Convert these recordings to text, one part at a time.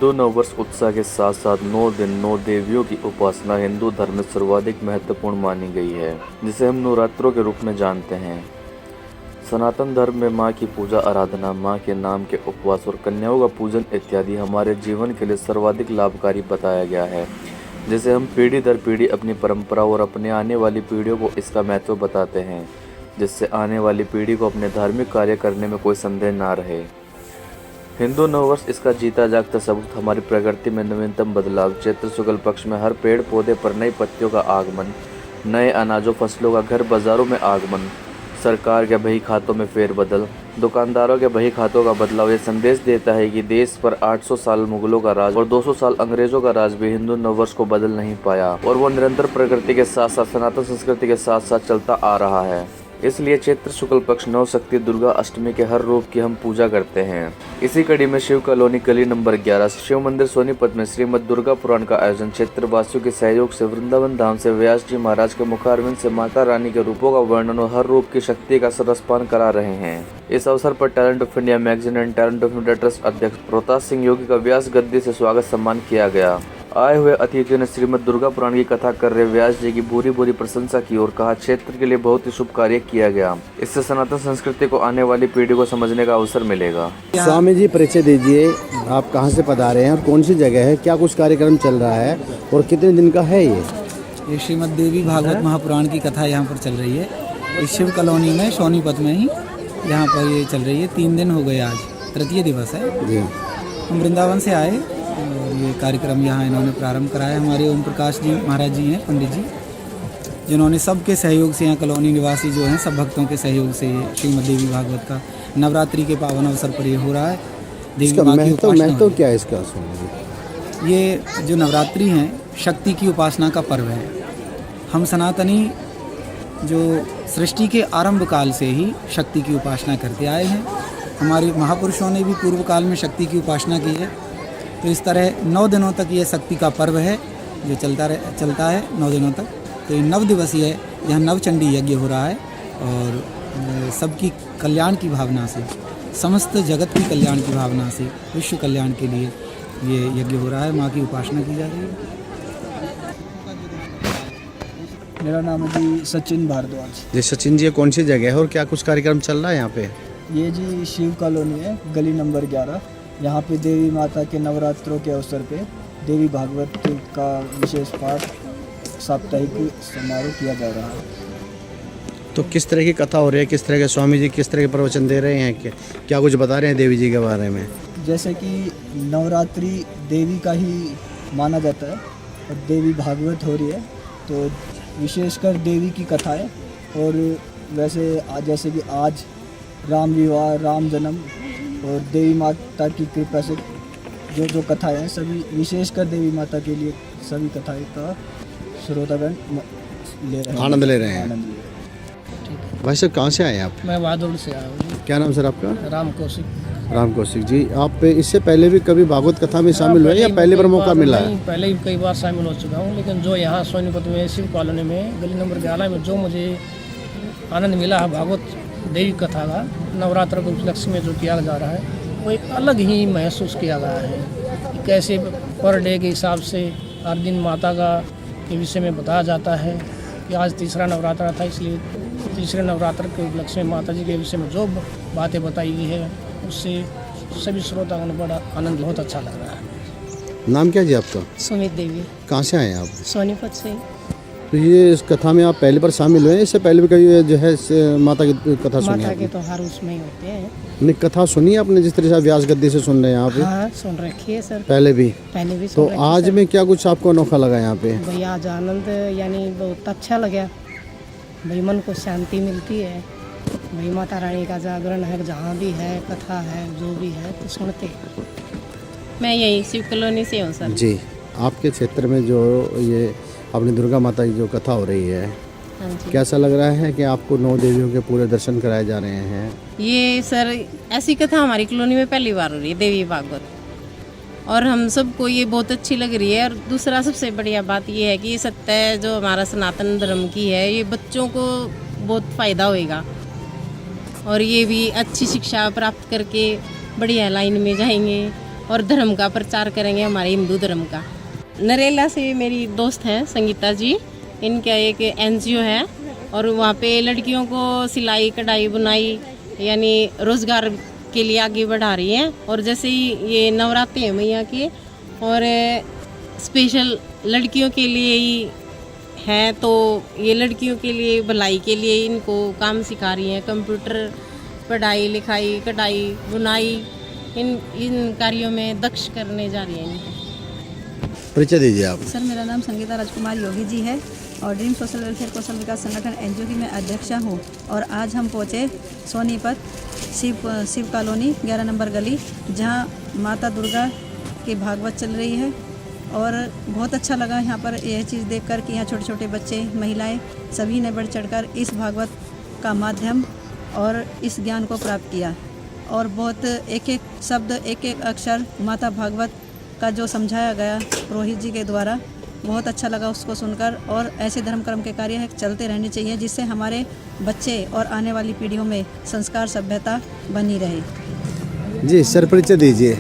हिंदू नववर्ष उत्साह के साथ साथ 9 दिन 9 देवियों की उपासना हिंदू धर्म में सर्वाधिक महत्वपूर्ण मानी गई है, जिसे हम नवरात्रों के रूप में जानते हैं। सनातन धर्म में माँ की पूजा आराधना, माँ के नाम के उपवास और कन्याओं का पूजन इत्यादि हमारे जीवन के लिए सर्वाधिक लाभकारी बताया गया है, जिसे हम पीढ़ी दर पीढ़ी अपनी परंपरा और अपने आने वाली पीढ़ियों को इसका महत्व बताते हैं, जिससे आने वाली पीढ़ी को अपने धार्मिक कार्य करने में कोई संदेह ना रहे। हिंदू नववर्ष इसका जीता जागता सबूत हमारी प्रकृति में नवीनतम बदलाव, चैत्र शुक्ल पक्ष में हर पेड़ पौधे पर नई पत्तियों का आगमन, नए अनाजों फसलों का घर बाजारों में आगमन, सरकार के बही खातों में फेरबदल, दुकानदारों के बही खातों का बदलाव ये संदेश देता है कि देश पर 800 साल मुगलों का राज और 200 साल अंग्रेजों का राज भी हिंदू नववर्ष को बदल नहीं पाया और वो निरंतर प्रकृति के साथ साथ सनातन संस्कृति के साथ साथ चलता आ रहा है। इसलिए चैत्र शुक्ल पक्ष नवशक्ति दुर्गा अष्टमी के हर रूप की हम पूजा करते हैं। इसी कड़ी में शिव कॉलोनी गली नंबर 11 शिव मंदिर सोनीपत में श्रीमद दुर्गा पुराण का आयोजन क्षेत्रवासियों के सहयोग से वृंदावन धाम से व्यास जी महाराज के मुखारविंद से माता रानी के रूपों का वर्णन और हर रूप की शक्ति का सरसपान करा रहे हैं। इस अवसर पर talent of India magazine and talent of India trust अध्यक्ष रोहतास सिंह योगी का व्यास गद्दी से स्वागत सम्मान किया गया। आए हुए अतिथियों ने श्रीमद दुर्गा पुराण की कथा कर रहे व्यास जी की भूरी भूरी प्रशंसा की और कहा क्षेत्र के लिए बहुत ही शुभ कार्य किया गया। इससे सनातन संस्कृति को आने वाली पीढ़ी को समझने का अवसर मिलेगा। स्वामी जी परिचय दीजिए, आप कहाँ से पधारे हैं और कौन सी जगह है, क्या कुछ कार्यक्रम चल रहा है और कितने दिन का है ये श्रीमद देवी भागवत महापुराण की कथा यहाँ पर चल रही है। इस शिव कॉलोनी में सोनीपत में ही यहाँ पर ये चल रही है। 3 दिन हो गए, आज तृतीय दिवस है जी। हम वृंदावन से आए और ये कार्यक्रम यहाँ इन्होंने प्रारंभ कराया। हमारे ओम प्रकाश जी महाराज जी हैं, पंडित जी, जिन्होंने सबके सहयोग से यहाँ कॉलोनी निवासी जो हैं सब भक्तों के सहयोग से श्रीमद देवी भागवत का नवरात्रि के पावन अवसर पर ये हो रहा है। देवी माँ की महत्व क्या है इसका? ये जो नवरात्रि हैं शक्ति की उपासना का पर्व है। हम सनातनी जो सृष्टि के आरंभ काल से ही शक्ति की उपासना करते आए हैं। हमारे महापुरुषों ने भी पूर्व काल में शक्ति की उपासना की है। तो इस तरह 9 दिनों तक ये शक्ति का पर्व है जो चलता है 9 दिनों तक। तो ये 9 दिवसीय यहाँ नवचंडी यज्ञ हो रहा है और सबकी कल्याण की भावना से, समस्त जगत की कल्याण की भावना से, विश्व कल्याण के लिए ये यज्ञ हो रहा है। माँ की उपासना की जा रही है। मेरा नाम है जी सचिन भारद्वाज। जी सचिन जी, कौन सी जगह है और क्या कुछ कार्यक्रम चल रहा है यहाँ पे? ये जी शिव कॉलोनी है, गली नंबर 11। यहाँ पे देवी माता के नवरात्रों के अवसर पे देवी भागवत का विशेष पाठ साप्ताहिक समारोह किया जा रहा है। तो किस तरह की कथा हो रही है, किस तरह के स्वामी जी किस तरह के प्रवचन दे रहे हैं, क्या कुछ बता रहे हैं देवी जी के बारे में? जैसे कि नवरात्रि देवी का ही माना जाता है और देवी भागवत हो रही है, तो विशेषकर देवी की कथा है। और वैसे जैसे कि आज राम विवाह, राम जन्म और देवी माता की कृपा से जो कथाएं हैं सभी विशेषकर देवी माता के लिए सभी कथाएं का श्रोतागण आनंद ले रहे हैं। भाई साहब कहाँ से आए आप? मैं वादुड़ से आया हूँ। क्या नाम सर आपका? राम कौशिक। राम कौशिक जी, आप इससे पहले भी कभी भागवत कथा में शामिल हुए या पहले बार मौका मिला है? पहले ही कई बार शामिल हो चुका हूँ, लेकिन जो यहाँ सोनीपत में शिव कॉलोनी में गली नंबर 11 में जो मुझे आनंद मिला है भागवत देवी कथा का नवरात्र के उपलक्ष्य में जो किया जा रहा है, वो एक अलग ही महसूस किया गया है। कैसे पर डे के हिसाब से हर दिन माता का के विषय में बताया जाता है कि आज तीसरा नवरात्र था, इसलिए तीसरे नवरात्र के उपलक्ष्य में माता जी के विषय में जो बातें बताई गई है उससे सभी श्रोतागण को बड़ा आनंद बहुत अच्छा लग रहा है। नाम क्या जी आपका? सुमित देवी। कहाँ से आए आप? सोनीपत से। तो ये इस कथा में आप पहली बार शामिल हुए, इससे पहले भी कभी जो है माता की कथा सुनी? माता के तो हर उसमें ही होते हैं। नहीं, कथा सुनी आपने जिस तरह से व्यास गद्दी से सुन रहे हैं आप? हाँ, सुन रखी है सर। पहले भी सुन तो आज में क्या कुछ आपको अनोखा लगा यहाँ पे? भैया आज आनंद यानी बहुत अच्छा लगा भाई, मन को शांति मिलती है भाई। माता रानी का जागरण है, जहाँ भी है कथा है जो भी है तो सुनते। मैं यही शिव कॉलोनी से हूँ सर जी। आपके क्षेत्र में जो ये अपनी दुर्गा माता की जो कथा हो रही है, हाँ जी, कैसा लग रहा है कि आपको 9 देवियों के पूरे दर्शन कराए जा रहे हैं? ये सर ऐसी कथा हमारी कॉलोनी में पहली बार हो रही है देवी भागवत, और हम सबको ये बहुत अच्छी लग रही है। और दूसरा सबसे बढ़िया बात ये है कि ये सत्य जो हमारा सनातन धर्म की है, ये बच्चों को बहुत फ़ायदा होएगा और ये भी अच्छी शिक्षा प्राप्त करके बढ़िया लाइन में जाएंगे और धर्म का प्रचार करेंगे, हमारे हिंदू धर्म का। नरेला से मेरी दोस्त है संगीता जी, इनका एक एनजीओ है और वहाँ पे लड़कियों को सिलाई कढ़ाई बुनाई यानी रोज़गार के लिए आगे बढ़ा रही हैं। और जैसे ही ये नवरात्रि है मैया के और स्पेशल लड़कियों के लिए ही है, तो ये लड़कियों के लिए भलाई के लिए इनको काम सिखा रही हैं, कंप्यूटर पढ़ाई लिखाई कढ़ाई बुनाई इन कार्यों में दक्ष करने जा रही हैं इनको। परिचय दीजिए आप। सर, मेरा नाम संगीता राजकुमार योगी जी है और ड्रीम सोशल वेलफेयर कौशल विकास संगठन एनजीओ की मैं अध्यक्षा हूँ। और आज हम पहुँचे सोनीपत शिव कॉलोनी 11 नंबर गली, जहाँ माता दुर्गा की भागवत चल रही है। और बहुत अच्छा लगा यहाँ पर यह चीज़ देखकर कि यहाँ छोटे छोटे बच्चे महिलाएं सभी ने बढ़ चढ़कर इस भागवत का माध्यम और इस ज्ञान को प्राप्त किया। और बहुत एक एक शब्द एक एक अक्षर माता भागवत का जो समझाया गया पुरोहित जी के द्वारा, बहुत अच्छा लगा उसको सुनकर। और ऐसे धर्म कर्म के कार्य चलते रहने चाहिए, जिससे हमारे बच्चे और आने वाली पीढ़ियों में संस्कार सभ्यता बनी रहे। जी सर, परिचय दीजिए।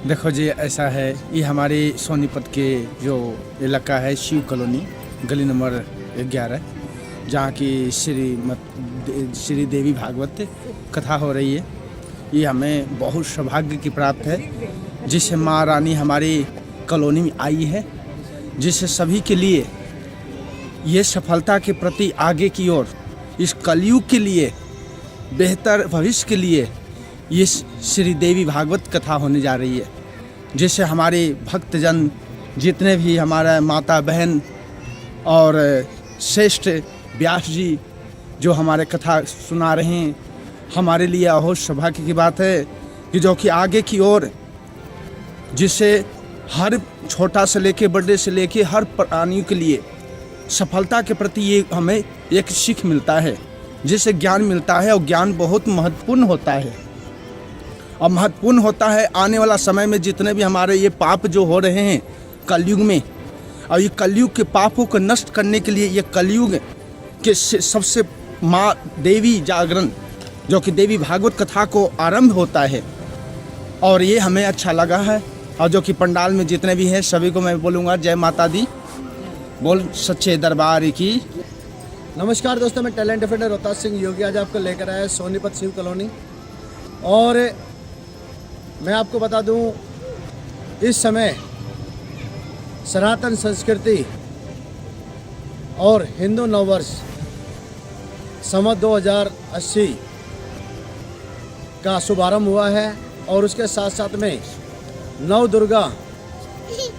देखो जी, ऐसा है, ये हमारे सोनीपत के जो इलाका है शिव कॉलोनी गली नंबर 11, जहाँ की श्री देवी भागवत कथा हो रही है। ये हमें बहुत सौभाग्य की प्राप्त है, जिससे माँ रानी हमारी कॉलोनी में आई है, जिससे सभी के लिए ये सफलता के प्रति आगे की ओर, इस कलयुग के लिए बेहतर भविष्य के लिए ये श्री देवी भागवत कथा होने जा रही है, जिससे हमारे भक्तजन जितने भी हमारा माता बहन और श्रेष्ठ व्यास जी जो हमारे कथा सुना रहे हैं, हमारे लिए बहुत सौभाग्य की बात है कि जो कि आगे की ओर, जिससे हर छोटा से लेके बड़े से लेके हर प्राणियों के लिए सफलता के प्रति ये हमें एक सीख मिलता है, जिससे ज्ञान मिलता है। और ज्ञान बहुत महत्वपूर्ण होता है और महत्वपूर्ण होता है आने वाला समय में जितने भी हमारे ये पाप जो हो रहे हैं कलयुग में, और ये कलयुग के पापों को नष्ट करने के लिए ये कलयुग के सबसे माँ देवी जागरण जो कि देवी भागवत कथा को आरंभ होता है। और ये हमें अच्छा लगा है। और जो कि पंडाल में जितने भी हैं सभी को मैं बोलूँगा जय माता दी, बोल सच्चे दरबार की। नमस्कार दोस्तों, मैं टैलेंट डिफेंडर रोहतास सिंह योगी आज आपको लेकर आया सोनीपत शिव कॉलोनी। और मैं आपको बता दूं, इस समय सनातन संस्कृति और हिंदू नववर्ष संवत 2080 का शुभारंभ हुआ है। और उसके साथ साथ में नव दुर्गा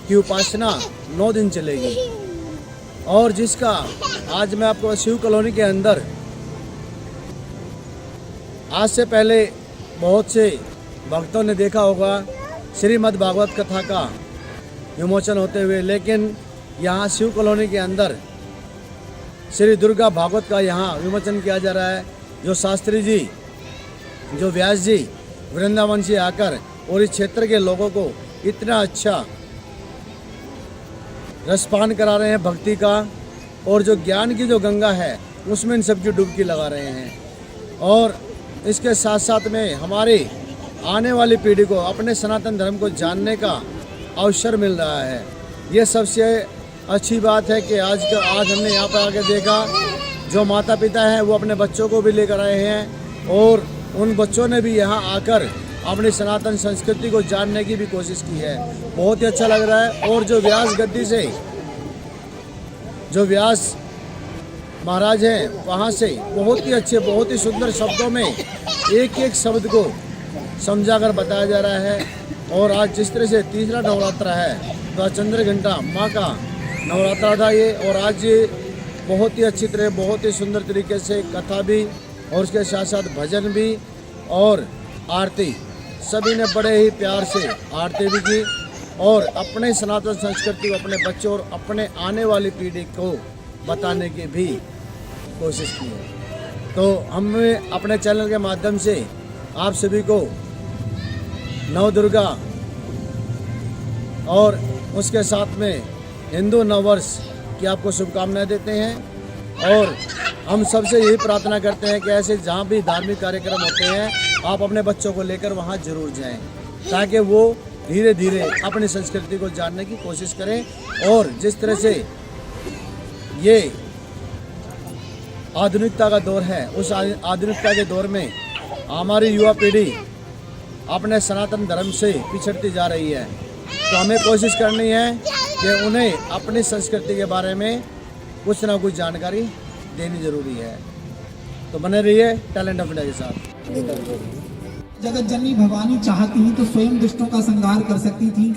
की उपासना 9 दिन चलेगी। और जिसका आज मैं आपको शिव कॉलोनी के अंदर आज से पहले बहुत से भक्तों ने देखा होगा श्रीमद् भागवत कथा का विमोचन होते हुए, लेकिन यहाँ शिव कॉलोनी के अंदर श्री दुर्गा भागवत का यहाँ विमोचन किया जा रहा है। जो शास्त्री जी, जो व्यास जी वृंदावन से आकर और इस क्षेत्र के लोगों को इतना अच्छा रसपान करा रहे हैं भक्ति का, और जो ज्ञान की जो गंगा है उसमें इन सबकी डुबकी लगा रहे हैं। और इसके साथ साथ में हमारे आने वाली पीढ़ी को अपने सनातन धर्म को जानने का अवसर मिल रहा है। ये सबसे अच्छी बात है कि आज हमने यहाँ पर आके देखा, जो माता पिता हैं वो अपने बच्चों को भी लेकर आए हैं और उन बच्चों ने भी यहाँ आकर अपनी सनातन संस्कृति को जानने की भी कोशिश की है। बहुत ही अच्छा लग रहा है। और जो व्यास गद्दी से जो व्यास महाराज हैं वहाँ से बहुत ही अच्छे, बहुत ही सुंदर शब्दों में एक एक शब्द को समझाकर बताया जा रहा है। और आज जिस तरह से तीसरा नवरात्रा है, तो चंद्र घंटा माँ का नवरात्रा था ये, और आज बहुत ही अच्छी तरह, बहुत ही सुंदर तरीके से कथा भी और उसके साथ साथ भजन भी और आरती, सभी ने बड़े ही प्यार से आरती भी की और अपने सनातन संस्कृति को अपने बच्चों और अपने आने वाली पीढ़ी को बताने की भी कोशिश की है। तो हमने अपने चैनल के माध्यम से आप सभी को नव दुर्गा और उसके साथ में हिंदू नववर्ष की आपको शुभकामनाएं देते हैं। और हम सबसे यही प्रार्थना करते हैं कि ऐसे जहाँ भी धार्मिक कार्यक्रम होते हैं आप अपने बच्चों को लेकर वहाँ जरूर जाएं, ताकि वो धीरे धीरे अपनी संस्कृति को जानने की कोशिश करें। और जिस तरह से ये आधुनिकता का दौर है, उस आधुनिकता के दौर में हमारी युवा पीढ़ी अपने सनातन धर्म से पिछड़ती जा रही है, तो हमें कोशिश करनी है कि उन्हें अपनी संस्कृति के बारे में कुछ ना कुछ जानकारी देनी जरूरी है। तो बने रहिए टैलेंट ऑफ इंडिया के साथ। जगत जननी भवानी चाहती तो स्वयं दुष्टों का संहार कर सकती थी,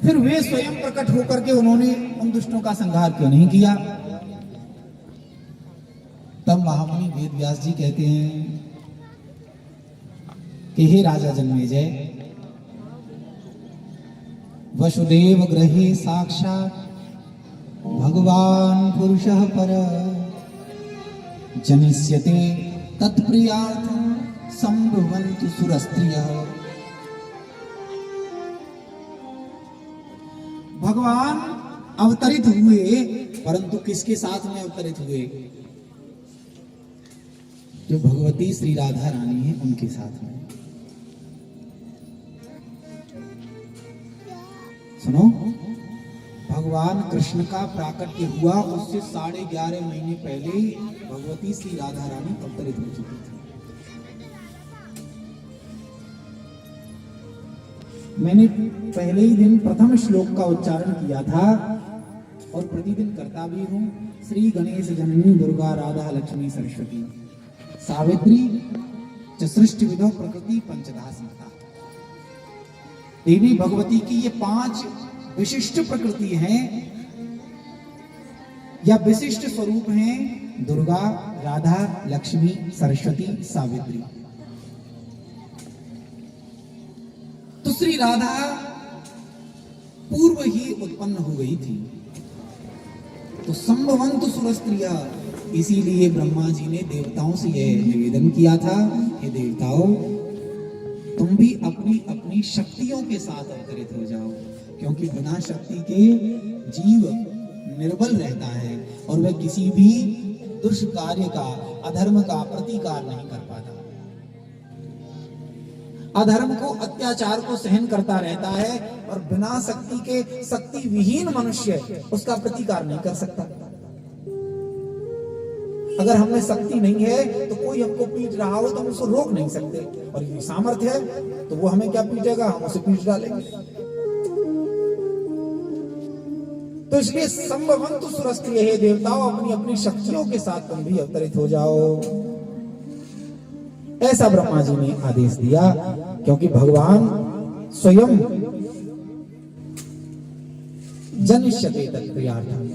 फिर वे स्वयं प्रकट होकर के उन्होंने उन दुष्टों का संहार क्यों नहीं किया? तब महामुनि वेद व्यास जी कहते हैं कि हे राजा जन्मेजय, वसुदेव गृहे साक्षात् भगवान पुरुषः परः जनिष्यते तत्प्रियार्थं संभवन्तु सुरस्त्रियः। भगवान अवतरित हुए, परंतु किसके साथ में अवतरित हुए? जो भगवती श्री राधा रानी है उनके साथ में। सुनो, भगवान कृष्ण का प्राकट्य हुआ उससे 11.5 महीने पहले ही भगवती श्री राधा रानी अवतरित हो चुकी थी। मैंने पहले ही दिन प्रथम श्लोक का उच्चारण किया था और प्रतिदिन करता भी हूं। श्री गणेश जननी दुर्गा राधा लक्ष्मी सरस्वती सावित्री च सृष्टि विधौ प्रकृति पंचधा संहिता। देवी भगवती की ये 5 विशिष्ट प्रकृति हैं या विशिष्ट स्वरूप हैं, दुर्गा, राधा, लक्ष्मी, सरस्वती, सावित्री। तो श्री राधा पूर्व ही उत्पन्न हो गई थी, तो संभवन्तु सुरस्त्रिया। इसीलिए ब्रह्मा जी ने देवताओं से यह निवेदन किया था, हे देवताओं, तुम भी अपनी अपनी शक्तियों के साथ अवतरित हो जाओ, क्योंकि बिना शक्ति के जीव निर्बल रहता है और वह किसी भी दुष्कार्य का, अधर्म का प्रतिकार नहीं कर पाता। अधर्म को, अत्याचार को सहन करता रहता है और बिना शक्ति के शक्ति विहीन मनुष्य उसका प्रतिकार नहीं कर सकता। अगर हमें शक्ति नहीं है तो कोई हमको पीट रहा हो तो हम उसको रोक नहीं सकते, और ये सामर्थ्य है तो वो हमें क्या पीटेगा, हम उसे पीट डालेंगे। तो इसलिए संभवन्तु सुरस्त्रिय, हे देवताओं, अपनी अपनी शक्तियों के साथ तुम भी अवतरित हो जाओ, ऐसा ब्रह्मा जी ने आदेश दिया। क्योंकि भगवान स्वयं जनिष्यते तत्प्रियार्थं,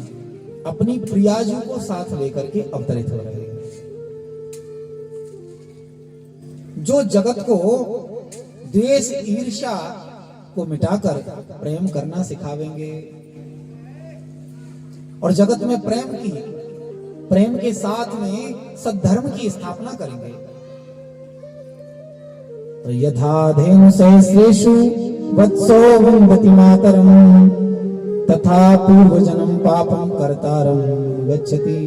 अपनी प्रियाजू को साथ लेकर के अवतरित हो रहे हैं, जो जगत को द्वेष ईर्ष्या को मिटाकर प्रेम करना सिखावेंगे और जगत में प्रेम के साथ में सद्धर्म की स्थापना करेंगे। तो यथा धेनु सहस्रेषु वत्सो विन्दति मातरम तथा पूर्व जन्म पापम कर्तारम गच्छति।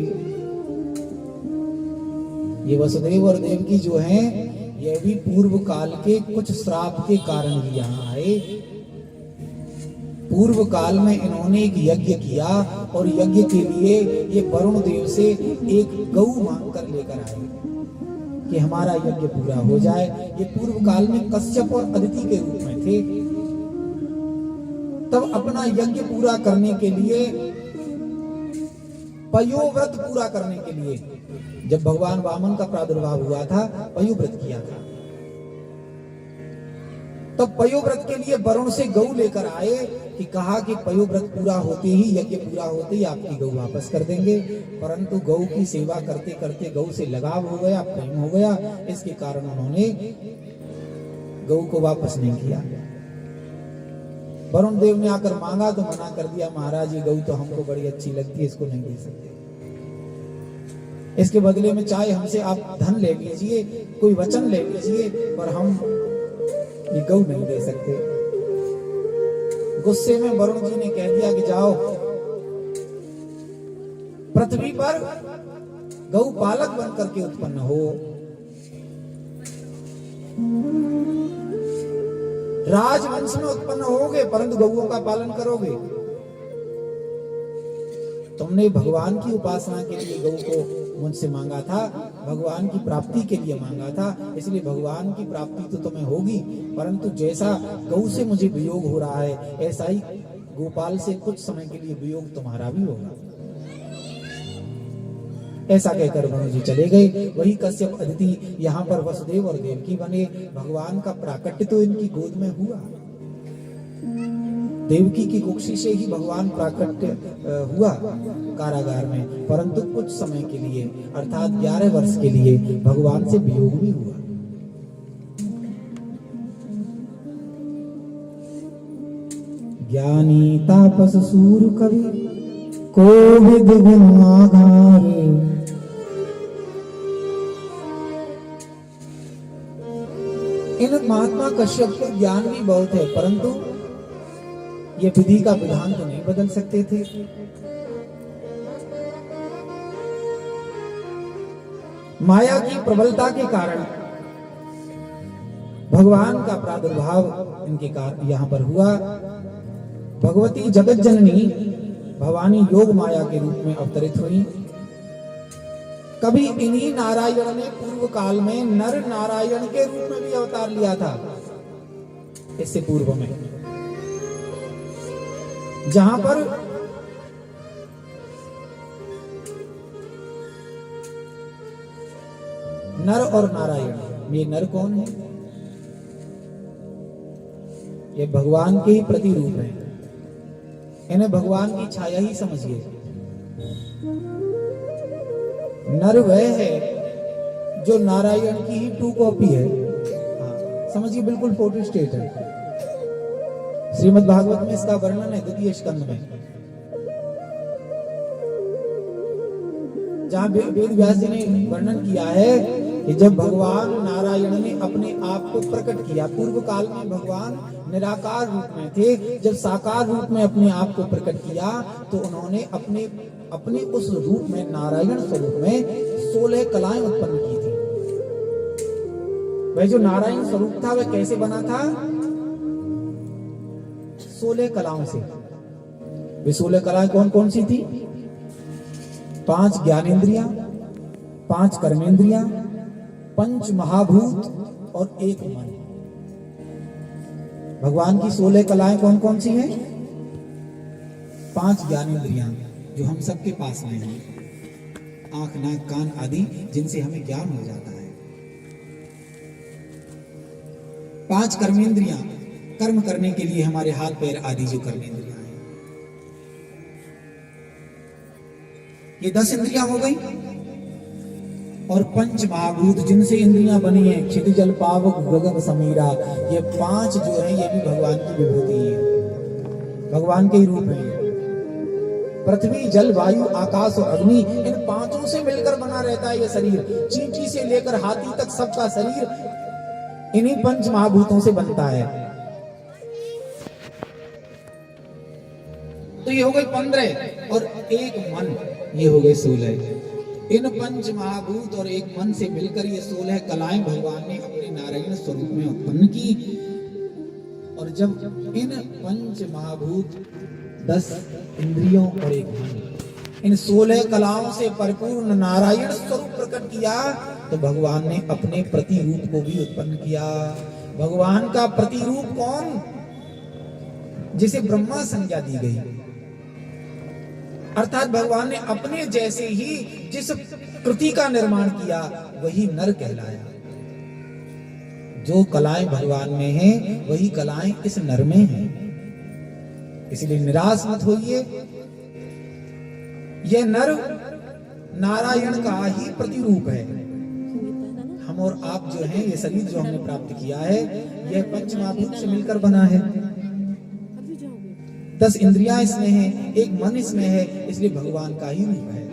ये वसुदेव और देवकी जो हैं, ये भी पूर्व काल के कुछ श्राप के कारण ही यहाँ आए। पूर्व काल में इन्होंने एक यज्ञ किया और यज्ञ के लिए ये वरुण देव से एक गौ मांग कर लेकर आए कि हमारा यज्ञ पूरा हो जाए। ये पूर्व काल में कश्यप और अदिति के रूप में थे। तब अपना यज्ञ पूरा करने के लिए, पयोव्रत पूरा करने के लिए, जब भगवान वामन का प्रादुर्भाव हुआ था, पयोव्रत किया था। तब पयोव्रत के लिए वरुण से गौ लेकर आए कि कहा कि पयोव्रत पूरा होते ही, यज्ञ पूरा होते ही आपकी गौ वापस कर देंगे। परंतु गौ की सेवा करते करते गौ से लगाव हो गया, प्रेम हो गया, इसके कारण उन्होंने गौ को वापस नहीं किया। वरुण देव ने आकर मांगा तो मना कर दिया, महाराज ये गौ तो हमको बड़ी अच्छी लगती है, इसको नहीं दे सकते। इसके बदले में चाहे हमसे आप धन ले लीजिए, कोई वचन ले लीजिए, पर हम ये गौ नहीं दे सकते। गुस्से में वरुण जी ने कह दिया कि जाओ, पृथ्वी पर गौ पालक बन करके उत्पन्न हो, राजवंश में उत्पन्न होगे परंतु गौओं का पालन करोगे। तुमने भगवान की उपासना के लिए गौ को मुझसे मांगा था, भगवान की प्राप्ति के लिए मांगा था, इसलिए भगवान की प्राप्ति तो तुम्हें होगी, परंतु जैसा गौ से मुझे वियोग हो रहा है ऐसा ही गोपाल से कुछ समय के लिए वियोग तुम्हारा भी होगा। ऐसा कहकर मनु जी चले गए। वही कश्यप अदिति यहाँ पर वसुदेव और देवकी बने। भगवान का प्राकट्य तो इनकी गोद में हुआ, देवकी की कुक्षी से ही भगवान प्राकट्य हुआ कारागार में, परंतु कुछ समय के लिए अर्थात 11 वर्ष के लिए भगवान से वियोग भी हुआ। ज्ञानी तापस सूर कवि कोविद गुण आधार, इन महात्मा कश्यप को ज्ञान भी बहुत है, परंतु ये विधि का विधान तो नहीं बदल सकते थे। माया की प्रबलता के कारण भगवान का प्रादुर्भाव इनके यहाँ पर हुआ। भगवती जगत जननी भवानी योग माया के रूप में अवतरित हुई। कभी इन्हीं नारायण ने पूर्व काल में नर नारायण के रूप में भी अवतार लिया था। इससे पूर्व में जहां पर नर और नारायण, ये नर कौन है? ये भगवान के ही प्रतिरूप है। इन्हें भगवान की छाया ही समझिए। नर वह है जो नारायण की ही 2 कॉपी है। समझिए, बिल्कुल फोटो स्टेट है। श्रीमद् भागवत में इसका वर्णन है 2 स्कंद में, जहां वेद व्यास जी ने वर्णन किया है कि जब भगवान नारायण ने अपने आप को प्रकट किया, पूर्व काल में भगवान निराकार रूप में थे, जब साकार रूप में अपने आप को प्रकट किया तो उन्होंने अपने उस रूप में, नारायण स्वरूप में 16 कलाएं उत्पन्न की थी। वह जो नारायण स्वरूप था वह कैसे बना था? 16 कलाओं से। वे 16 कलाएं कौन कौन सी थी? 5 ज्ञानेंद्रियां, 5 कर्मेंद्रियां, 5 महाभूत और 1 मन। भगवान की 16 कलाएं कौन कौन सी हैं? 5 ज्ञानेंद्रियां जो हम सबके पास में हैं, आंख, नाक, कान आदि, जिनसे हमें ज्ञान हो जाता है। 5 कर्मेंद्रियां, कर्म करने के लिए हमारे हाथ पैर आदि जो कर्मेंद्रियां हैं। ये 10 इंद्रियां हो गई। और 5 महाभूत जिनसे इंद्रियां बनी है, क्षिति जल पावक गगन समीरा, ये 5 जो है ये भी भगवान की विभूति है, भगवान के ही रूप है। पृथ्वी, जल, वायु, आकाश और अग्नि, इन 5 से मिलकर बना रहता है ये शरीर। चींटी से लेकर हाथी तक सबका शरीर इन्हीं 5 महाभूतों से बनता है। तो ये हो गए 15 और 1 मन, ये हो गए 16। इन 5 महाभूत और 1 मन से मिलकर ये 16 कलाएं भगवान ने अपने नारायण स्वरूप में उत्पन्न की। और जब इन 5 महाभूत, 10 इंद्रियों और 1 मन, इन 16 कलाओं से परिपूर्ण नारायण स्वरूप प्रकट किया तो भगवान ने अपने प्रतिरूप को भी उत्पन्न किया। भगवान का प्रतिरूप कौन? जिसे ब्रह्मा संज्ञा दी गई, अर्थात भगवान ने अपने जैसे ही जिस कृति का निर्माण किया वही नर कहलाया। जो कलाएं भगवान में हैं वही कलाएं इस नर में हैं। इसलिए निराश मत होइए। यह नर नारायण का ही प्रतिरूप है। हम और आप जो हैं, ये शरीर जो हमने प्राप्त किया है, यह 5 महाभूत से मिलकर बना है। 10 इंद्रियां इसमें हैं, 1 मन इसमें है, इसलिए भगवान का ही रूप है,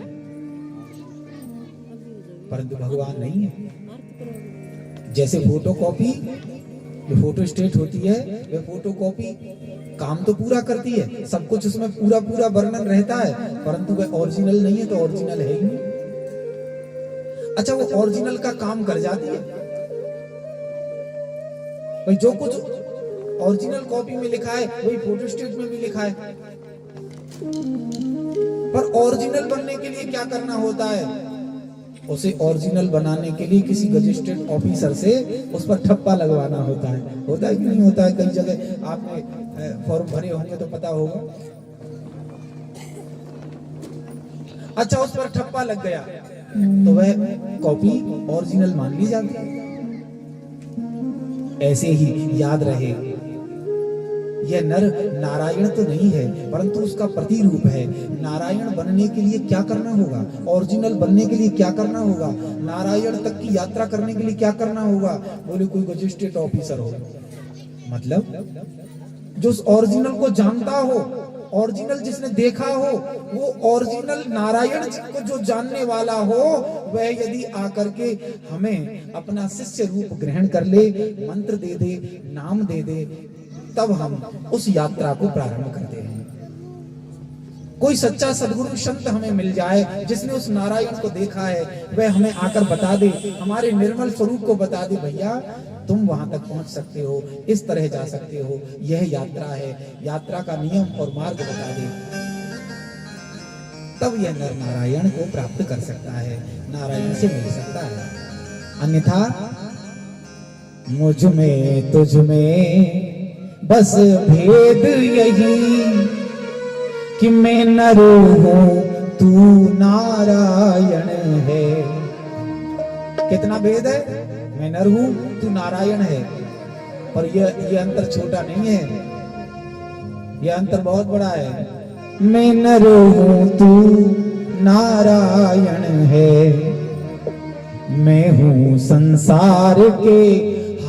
परंतु भगवान नहीं है। जैसे फोटोकॉपी, जो फोटो स्टेट होती है, वह फोटोकॉपी काम तो पूरा करती है, सब कुछ उसमें पूरा वर्णन रहता है, परंतु वह ओरिजिनल नहीं है, तो ओरिजिनल है ही नहीं। अच्छा, वो ओरिजिनल का काम कर जाती है भाई। जो कुछ ओरिजिनल कॉपी में लिखा है वही फोटोस्टेट में भी लिखा है, पर ओरिजिनल बनने के लिए क्या करना होता है? उसे ओरिजिनल बनाने के लिए किसी रजिस्टर्ड ऑफिसर से उस पर ठप्पा लगवाना होता है कि नहीं होता है? कई जगह आपने फॉर्म भरे होंगे तो पता होगा। अच्छा, उस पर ठप्पा लग गया तो वह कॉपी ओरिजिनल मान ली जाती है। ऐसे ही याद रहे, यह नर नारायण तो नहीं है परंतु उसका प्रतिरूप है। नारायण बनने के लिए क्या करना होगा? ओरिजिनल बनने के लिए क्या करना होगा? नारायण तक की यात्रा करने के लिए क्या करना होगा? बोले कोई रजिस्टर्ड ऑफिसर हो, मतलब जो ओरिजिनल को जानता हो, ओरिजिनल जिसने देखा हो, वो ओरिजिनल नारायण को जो जानने वाला हो, वह यदि आकर के हमें अपना शिष्य रूप ग्रहण कर ले, मंत्र दे दे, नाम दे दे, तब हम उस यात्रा को प्रारंभ करते हैं। कोई सच्चा सदगुरु संत हमें मिल जाए जिसने उस नारायण को देखा है, वह हमें आकर बता दे, हमारे निर्मल स्वरूप को बता दे, भैया तुम वहां तक पहुंच सकते हो, इस तरह जा सकते हो, यह यात्रा है, यात्रा का नियम और मार्ग बता दे, तब यह नर नारायण को प्राप्त कर सकता है, नारायण से मिल सकता है। अन्यथा मुझ में तुझ में बस भेद यही कि मैं नर हूं तू नारायण है। कितना भेद है? मैं नर हूं तू नारायण है, और ये अंतर छोटा नहीं है, यह अंतर बहुत बड़ा है। मैं नर हूं तू नारायण है, मैं हूं संसार के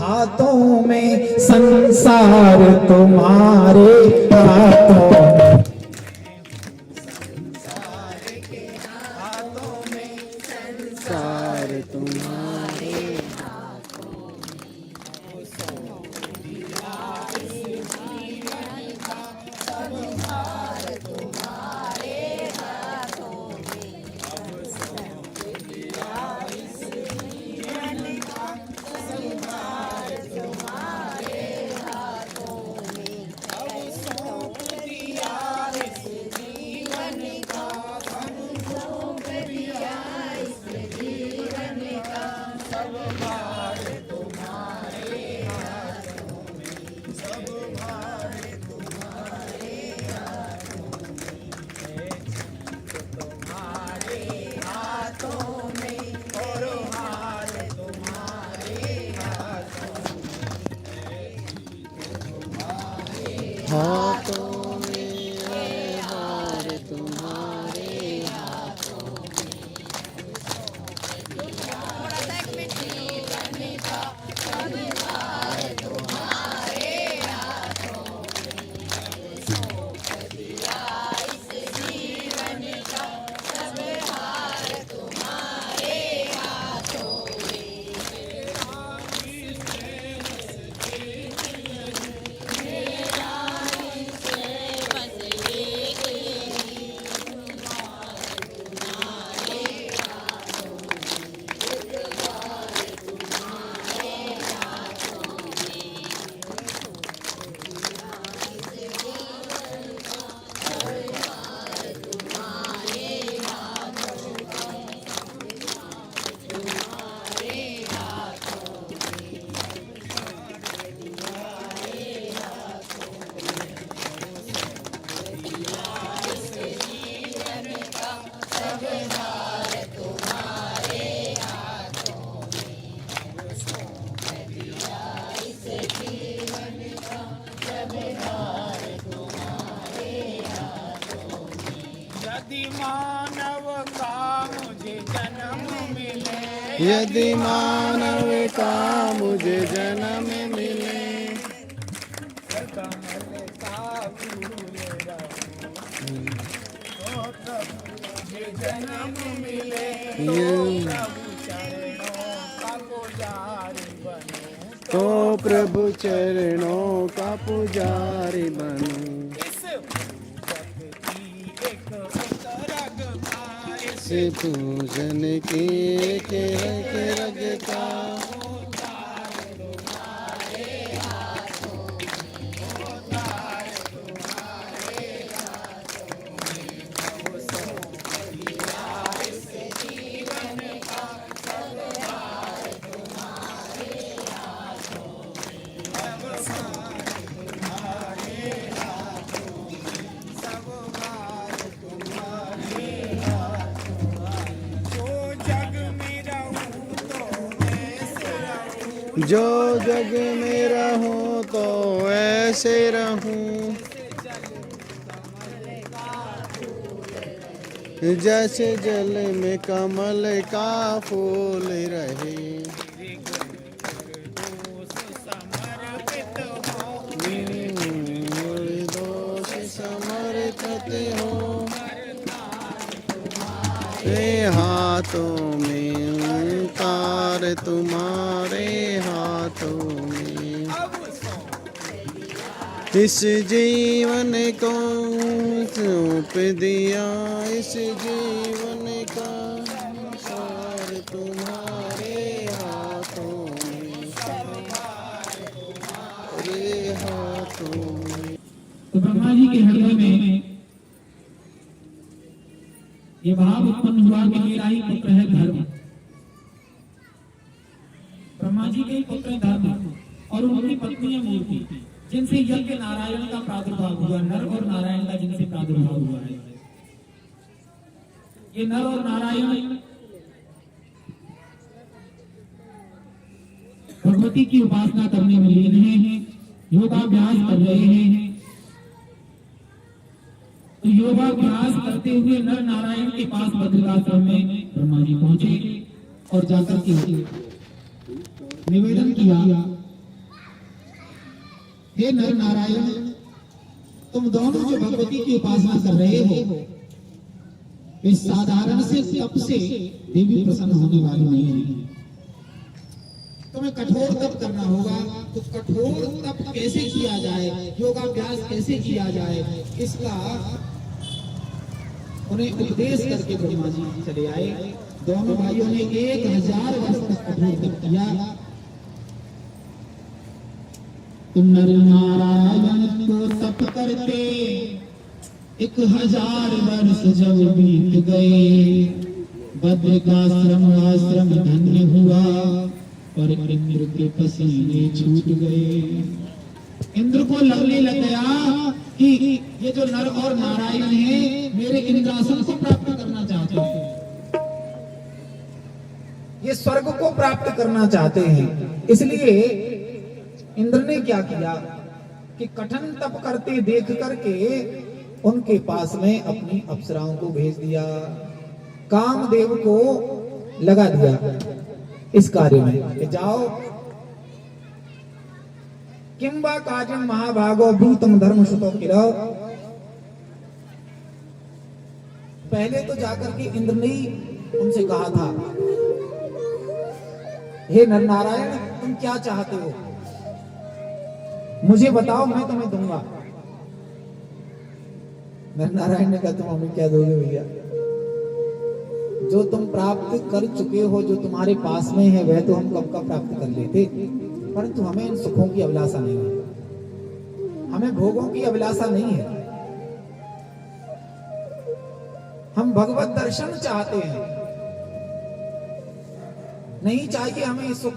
हाथों में, संसार तुम्हारे हाथों में, संसार के हाथों में, संसार तुम्हारे हाथों में, सो दिया इस जीवन का सब भार तुम्हारे हाथों में, अब सो दिया इस जीवन का सब भार तुम्हारे हाथों में, अब सौंप दिया इस जीवन का, सौंप दिया इस जीवन का सब भार तुम्हारे हाथों में, सब भार तुम्हारे हाथों में, तुम्हारे हाथों में, और हार तुम्हारे हाथों में, हार तुम्हारे हाथों में, जीवन का सब भार तुम्हारे हाथों में, सौंप दिया इस जीवन का सब भार तुम्हारे हाथों में, यदि मानव का मुझे जन्म मिले, यदि मानव का मुझे जन्म मिले, कमल का फूल रहूं, तो प्रभु मुझे जन्म मिले, तो प्रभु चरणों का पुजारी बनूं, इस पूजन के रगता जो जग में रहूं तो ऐसे रहूं, जैसे जल में कमल का फूल रहे। दोष समर्पित हो हाथों में, ओंकार तुम्हारे हाथों में। इस जीवन को सौंप दिया, इस जीवन का सार तुम्हारे हाथों में, तुम्हारे हाथों में। तो ब्रह्मा जी के हृदय में ये भाव उत्पन्न हुआ कि मेरा ही पुत्र है धर्म। ब्रह्मा जी के पुत्र धर्म और उनकी पत्नी है मूर्ति, जिनसे यज्ञ नारायण का प्रादुर्भाव हुआ, नर और नारायण का जिनसे प्रादुर्भाव हुआ है। ये नर और नारायण भगवती की उपासना करने में लीन हैं, योगाभ्यास कर रहे हैं। तो योगाभ्यास करते हुए नर नारायण के पास बद्रिकाश्रम में ब्रह्मा जी पहुंचे और जाकर के निवेदन किया, हे नर नारायण, तुम दोनों जो भगवती की उपासना कर रहे हो, इस साधारण से तप से देवी प्रसन्न होने वाली नहीं है। तुम्हें कठोर तप करना होगा। तो कठोर तप कैसे किया जाए, योगाभ्यास कैसे किया जाए, इसका उन्हें उपदेश करके ब्रह्मा जी चले आए। दोनों भाइयों ने 1000 वर्ष तक कठोर तप किया। तुम नर नारायण को तप करते 1000 वर्ष जब बीत गए, बद्रिकाश्रम आश्रम धन्य हुआ और इंद्र के पसीने छूट गए। इंद्र को लगने लग गया कि ये जो नर और नारायण हैं, मेरे इंद्रासन को प्राप्त करना चाहते हैं, ये स्वर्ग को प्राप्त करना चाहते हैं। इसलिए इंद्र ने क्या किया कि कठिन तप करते देख करके उनके पास में अपनी अप्सराओं को भेज दिया, कामदेव को लगा दिया इस कार्य में कि जाओ, किंबा काजम महाभागो भूतम धर्म सुतो किलो। पहले तो जाकर के इंद्र ने उनसे कहा था, हे नर नारायण, तुम क्या चाहते हो, मुझे बताओ, मैं तुम्हें दूंगा। नर नारायण ने कहा, तुम हमें क्या दोगे भैया, जो तुम प्राप्त कर चुके हो, जो तुम्हारे पास में है, वह तो हम कब का प्राप्त कर लेते, परंतु हमें इन सुखों की अभिलाषा नहीं है, हमें भोगों की अभिलाषा नहीं है, हम भगवत दर्शन चाहते हैं, नहीं चाहिए हमें सुख,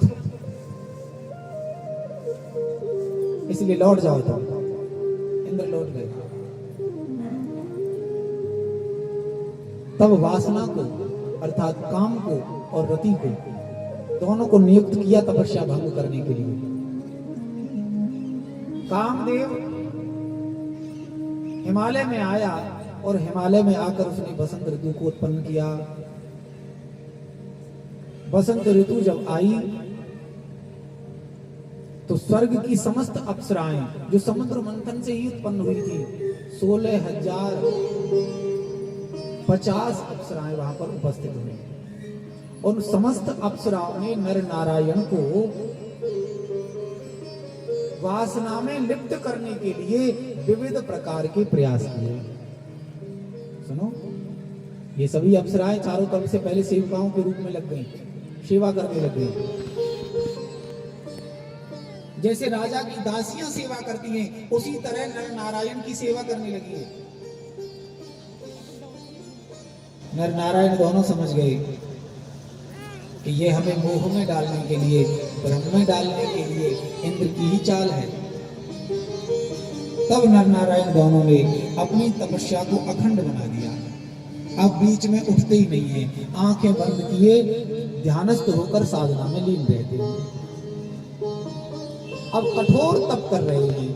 इसलिए लौट जाओ। तो इंद्र लौट गए। तब वासना को अर्थात काम को और रति को दोनों को नियुक्त किया तपस्या भंग करने के लिए। कामदेव हिमालय में आया और हिमालय में आकर उसने बसंत ऋतु को उत्पन्न किया। बसंत ऋतु जब आई तो स्वर्ग की समस्त अप्सराएं जो समुद्र मंथन से ही उत्पन्न हुई थी, 16,050 अप्सराएं वहां पर उपस्थित हुई। उन समस्त अप्सराओं ने नर नारायण को वासना में लिप्त करने के लिए विविध प्रकार के प्रयास किए। सुनो, ये सभी अप्सराएं चारों तरफ से पहले सेविकाओं के रूप में लग गई, सेवा करने लग गई। जैसे राजा की दासियां सेवा करती हैं, उसी तरह नर नारायण की सेवा करने लगी है। नर नारायण दोनों समझ गए कि ये हमें मोह में डालने के लिए, भ्रम में डालने के लिए इंद्र की ही चाल है। तब नर नारायण दोनों ने अपनी तपस्या को अखंड बना दिया। अब बीच में उठते ही नहीं है, आंखें बंद किए ध्यानस्थ होकर साधना में लीन रहते हैं। अब कठोर तप कर रहे हैं।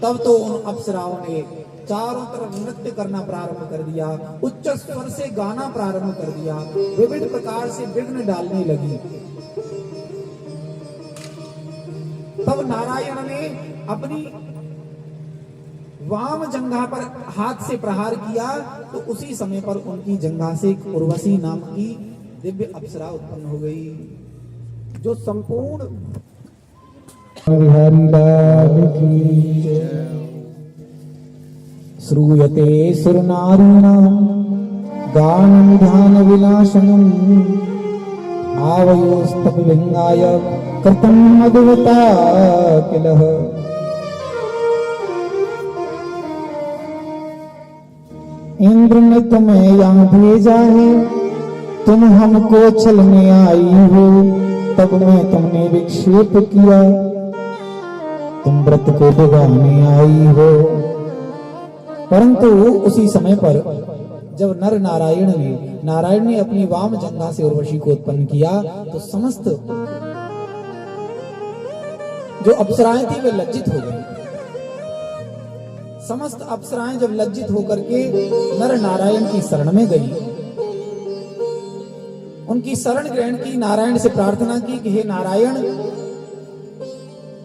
तब तो उन अप्सराओं ने चारों तरफ नृत्य करना प्रारंभ कर दिया, उच्च स्वर से गाना प्रारंभ कर दिया, विविध प्रकार से विघ्न डालने लगी। तब नारायण ने अपनी वाम जंघा पर हाथ से प्रहार किया, तो उसी समय पर उनकी जंघा से उर्वशी नाम की दिव्य अप्सरा उत्पन्न हो गई, जो संपूर्ण हरि लाल की जय। श्रूयते सुरनारीणां गाननिधान विनाशनम् आवयोस्तपलिंगाय कृतं मधुवता किलः। इंद्र ने तुम्हें यहाँ भेजा है, तुम हमको छलने आई हो, तब में तुमने विक्षेप किया, तुम व्रत को बिगाड़ने आई हो। परंतु उसी समय पर जब नारायण ने अपनी वाम जंघा से उर्वशी को उत्पन्न किया, तो समस्त जो अप्सराएं थी वे लज्जित हो गई। समस्त अप्सराएं जब लज्जित होकर के नर नारायण की शरण में गई, उनकी शरण ग्रहण की, नारायण से प्रार्थना की कि हे नारायण,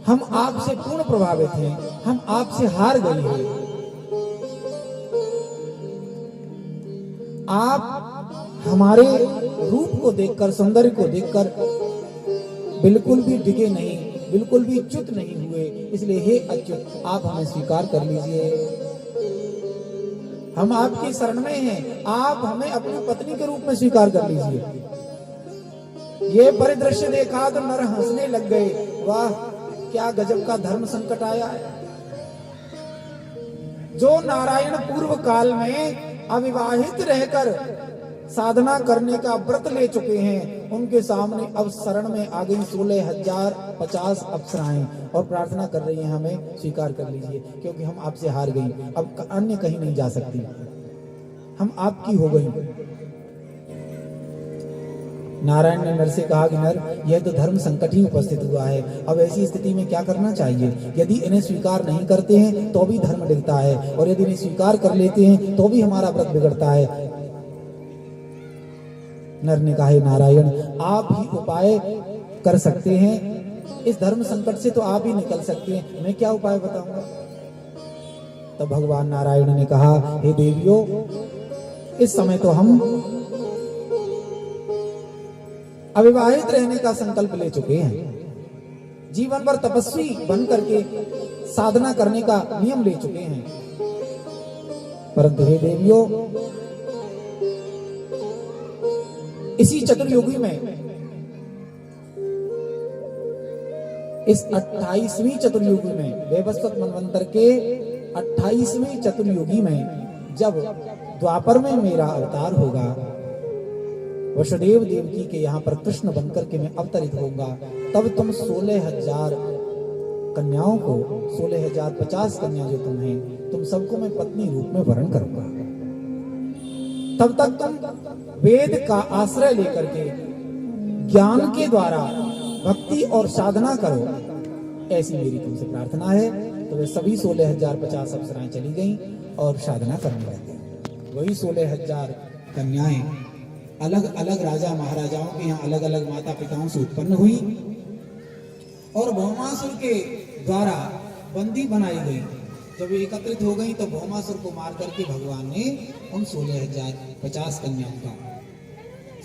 हम आपसे पूर्ण प्रभावित हैं, हम आपसे हार गए हैं। आप हमारे रूप को देखकर, सौंदर्य को देखकर बिल्कुल भी डिगे नहीं, बिल्कुल भी च्युत नहीं हुए, इसलिए हे अच्युत, आप हमें स्वीकार कर लीजिए। हम आपकी शरण में हैं, आप हमें अपनी पत्नी के रूप में स्वीकार कर लीजिए। ये परिदृश्य देखा तो नर हंसने लग गए, वाह क्या गजब का धर्म संकट आया है। जो नारायण पूर्व काल में अविवाहित रहकर साधना करने का व्रत ले चुके हैं, उनके सामने अब शरण में आ गई 16,050 अप्सराएं और प्रार्थना कर रही हैं, हमें स्वीकार कर लीजिए, क्योंकि हम आपसे हार गई, अब अन्य कहीं नहीं जा सकती, हम आपकी हो गई। नारायण ने नर से कहा कि नर, यह तो धर्म संकट ही उपस्थित हुआ है, अब ऐसी स्थिति में क्या करना चाहिए? यदि इन्हें स्वीकार नहीं करते हैं तो भी धर्म डिगता है, और यदि इन्हें स्वीकार कर लेते हैं तो भी हमारा व्रत बिगड़ता है। नर ने कहा, नारायण, आप ही उपाय कर सकते हैं, इस धर्म संकट से तो आप ही निकल सकते हैं, मैं क्या उपाय बताऊंगा? तब भगवान नारायण ने कहा, हे देवियों, इस समय तो हम अविवाहित रहने का संकल्प ले चुके हैं, जीवन भर तपस्वी बन करके साधना करने का नियम ले चुके हैं, परंतु हे देवियों, इसी चतुर्युगी में, इस 28वीं चतुर्युगी में, वैवस्वत मनवंतर के 28वें चतुर्युगी में, जब द्वापर में मेरा अवतार होगा, वसुदेव देवकी के यहाँ पर कृष्ण बनकर के मैं अवतरित होऊंगा, तब तुम 16,000 कन्याओं को, 16,050 कन्या जो तुम हैं, तुम सबको मैं पत्नी रूप में वरण करूंगा। तब तक तुम वेद का आश्रय लेकर के ज्ञान के द्वारा भक्ति और साधना करो, ऐसी मेरी तुमसे प्रार्थना है। तो वे सभी 16,050 अप्सराएं चली गईं और साधना करने लगी। वही 16,000 कन्याएं अलग अलग राजा महाराजाओं के यहाँ अलग अलग माता पिताओं से उत्पन्न हुई और भौमासुर के द्वारा बंदी बनाई गई। जब एकत्रित हो गई तो भौमासुर को मार करके भगवान ने उन 16,050 कन्याओं का,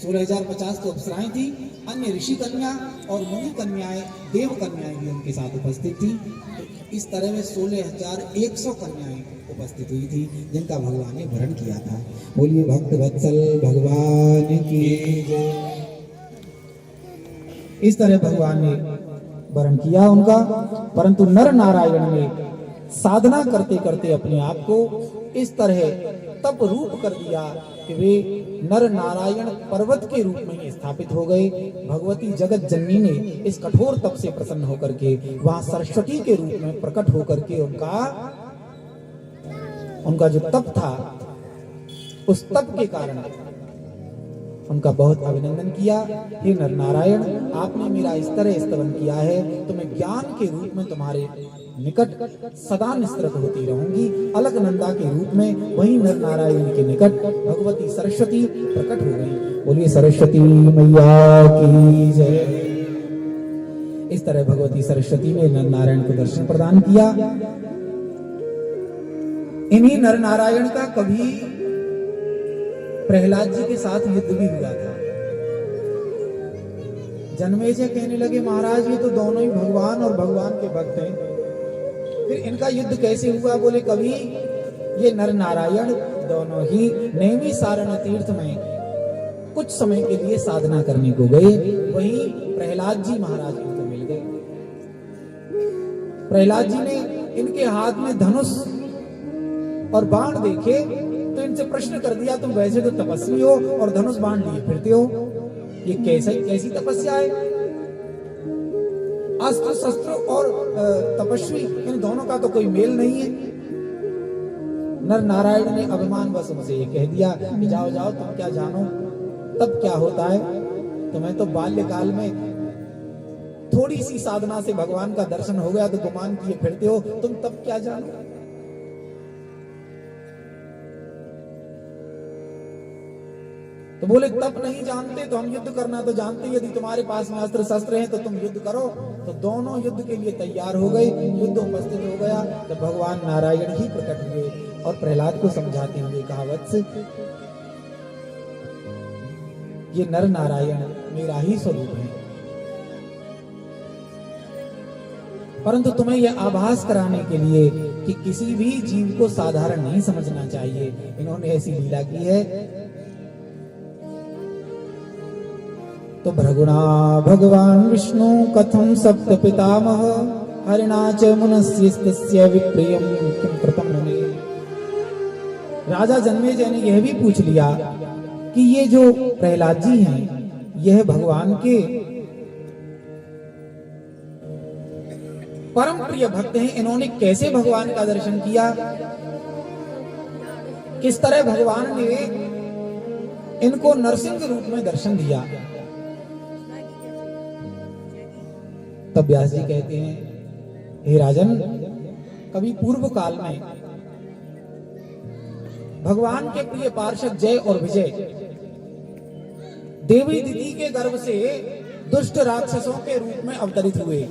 16,050 तो अप्सराएं थी, अन्य ऋषि कन्या और मुनि कन्याएं, देव कन्याएं भी उनके साथ उपस्थित थी। तो इस तरह में 16,100 कन्याएं उपस्थित हुई थी, जिनका भगवान ने वरण किया था। बोलिए भक्त वत्सल भगवान की जय। इस तरह भगवान ने वरण किया उनका, परंतु नर नारायण ने साधना करते करते अपने आप को इस तरह तप रूप कर दिया कि वे नर नारायण पर्वत के रूप में ही स्थापित हो गए। भगवती जगत जननी ने इस कठोर तप से प्रसन्न होकर के वहां सरस्वती के रूप में प्रकट होकर के उनका जो तप था, उस तप के कारण उनका बहुत अभिनंदन किया। हे नर नारायण, आपने मेरा इस तरह स्तवन किया है तो मैं ज्ञान के रूप में तुम्हारे निकट सदा निस्तृत होती रहूंगी। अलकनंदा के रूप में वही नर नारायण के निकट भगवती सरस्वती प्रकट हो गई। बोलिए सरस्वती मैया की जय। इस तरह भगवती सरस्वती ने नर नारायण को दर्शन प्रदान किया। इन्हीं नर नारायण का कभी प्रहलाद जी के साथ युद्ध भी हुआ था। जन्मेजय कहने लगे महाराज ये तो दोनों ही भगवान और भगवान के भक्त हैं, फिर इनका युद्ध कैसे हुआ? बोले कभी ये नर नारायण दोनों ही नेमी सारण तीर्थ में कुछ समय के लिए साधना करने को गए, वहीं प्रहलाद जी महाराज को तो मिल गए। प्रहलाद जी ने इनके हाथ में धनुष और बाण देखे तो इनसे प्रश्न कर दिया, तुम वैसे तो तपस्वी हो और धनुष बाण लिए फिरते हो, ये कैसी तपस्या है? अस्त्र शस्त्र और तपस्वी इन दोनों का तो कोई मेल नहीं है। नर नारायण ने अभिमान बस उनसे ये कह दिया कि जाओ जाओ, तुम क्या जानो तब क्या होता है? तुम्हें तो बाल्यकाल में थोड़ी सी साधना से भगवान का दर्शन हो गया तो गुमान किए फिरते हो, तुम तब क्या जानो? तो बोले तब नहीं जानते तो हम युद्ध करना तो जानते, यदि तुम्हारे पास में अस्त्र शस्त्र हैं तो तुम युद्ध करो। तो दोनों युद्ध के लिए तैयार हो गए। युद्ध उपस्थित हो गया तो भगवान नारायण ही प्रकट हुए और प्रहलाद को समझाते हुए कहा, वत्स ये नर नारायण मेरा ही स्वरूप है, परंतु तुम्हें यह आभास कराने के लिए कि किसी भी जीव को साधारण नहीं समझना चाहिए, इन्होंने ऐसी लीला की है। तो भृगुणा भगवान विष्णु कथम सप्त पितामह हरिणा च मुनस्यस्तस्य विप्रियम किम कृतं मुने। राजा जन्मेजय ने यह भी पूछ लिया कि ये जो प्रहलाद जी हैं यह भगवान के परम प्रिय भक्त हैं, इन्होंने कैसे भगवान का दर्शन किया? किस तरह भगवान ने इनको नरसिंह रूप में दर्शन दिया? तब व्यास जी कहते हैं, हे राजन, कभी पूर्व काल में भगवान के प्रिय पार्षद जय और विजय देवी दीदी के गर्भ से दुष्ट राक्षसों के रूप में अवतरित हुए,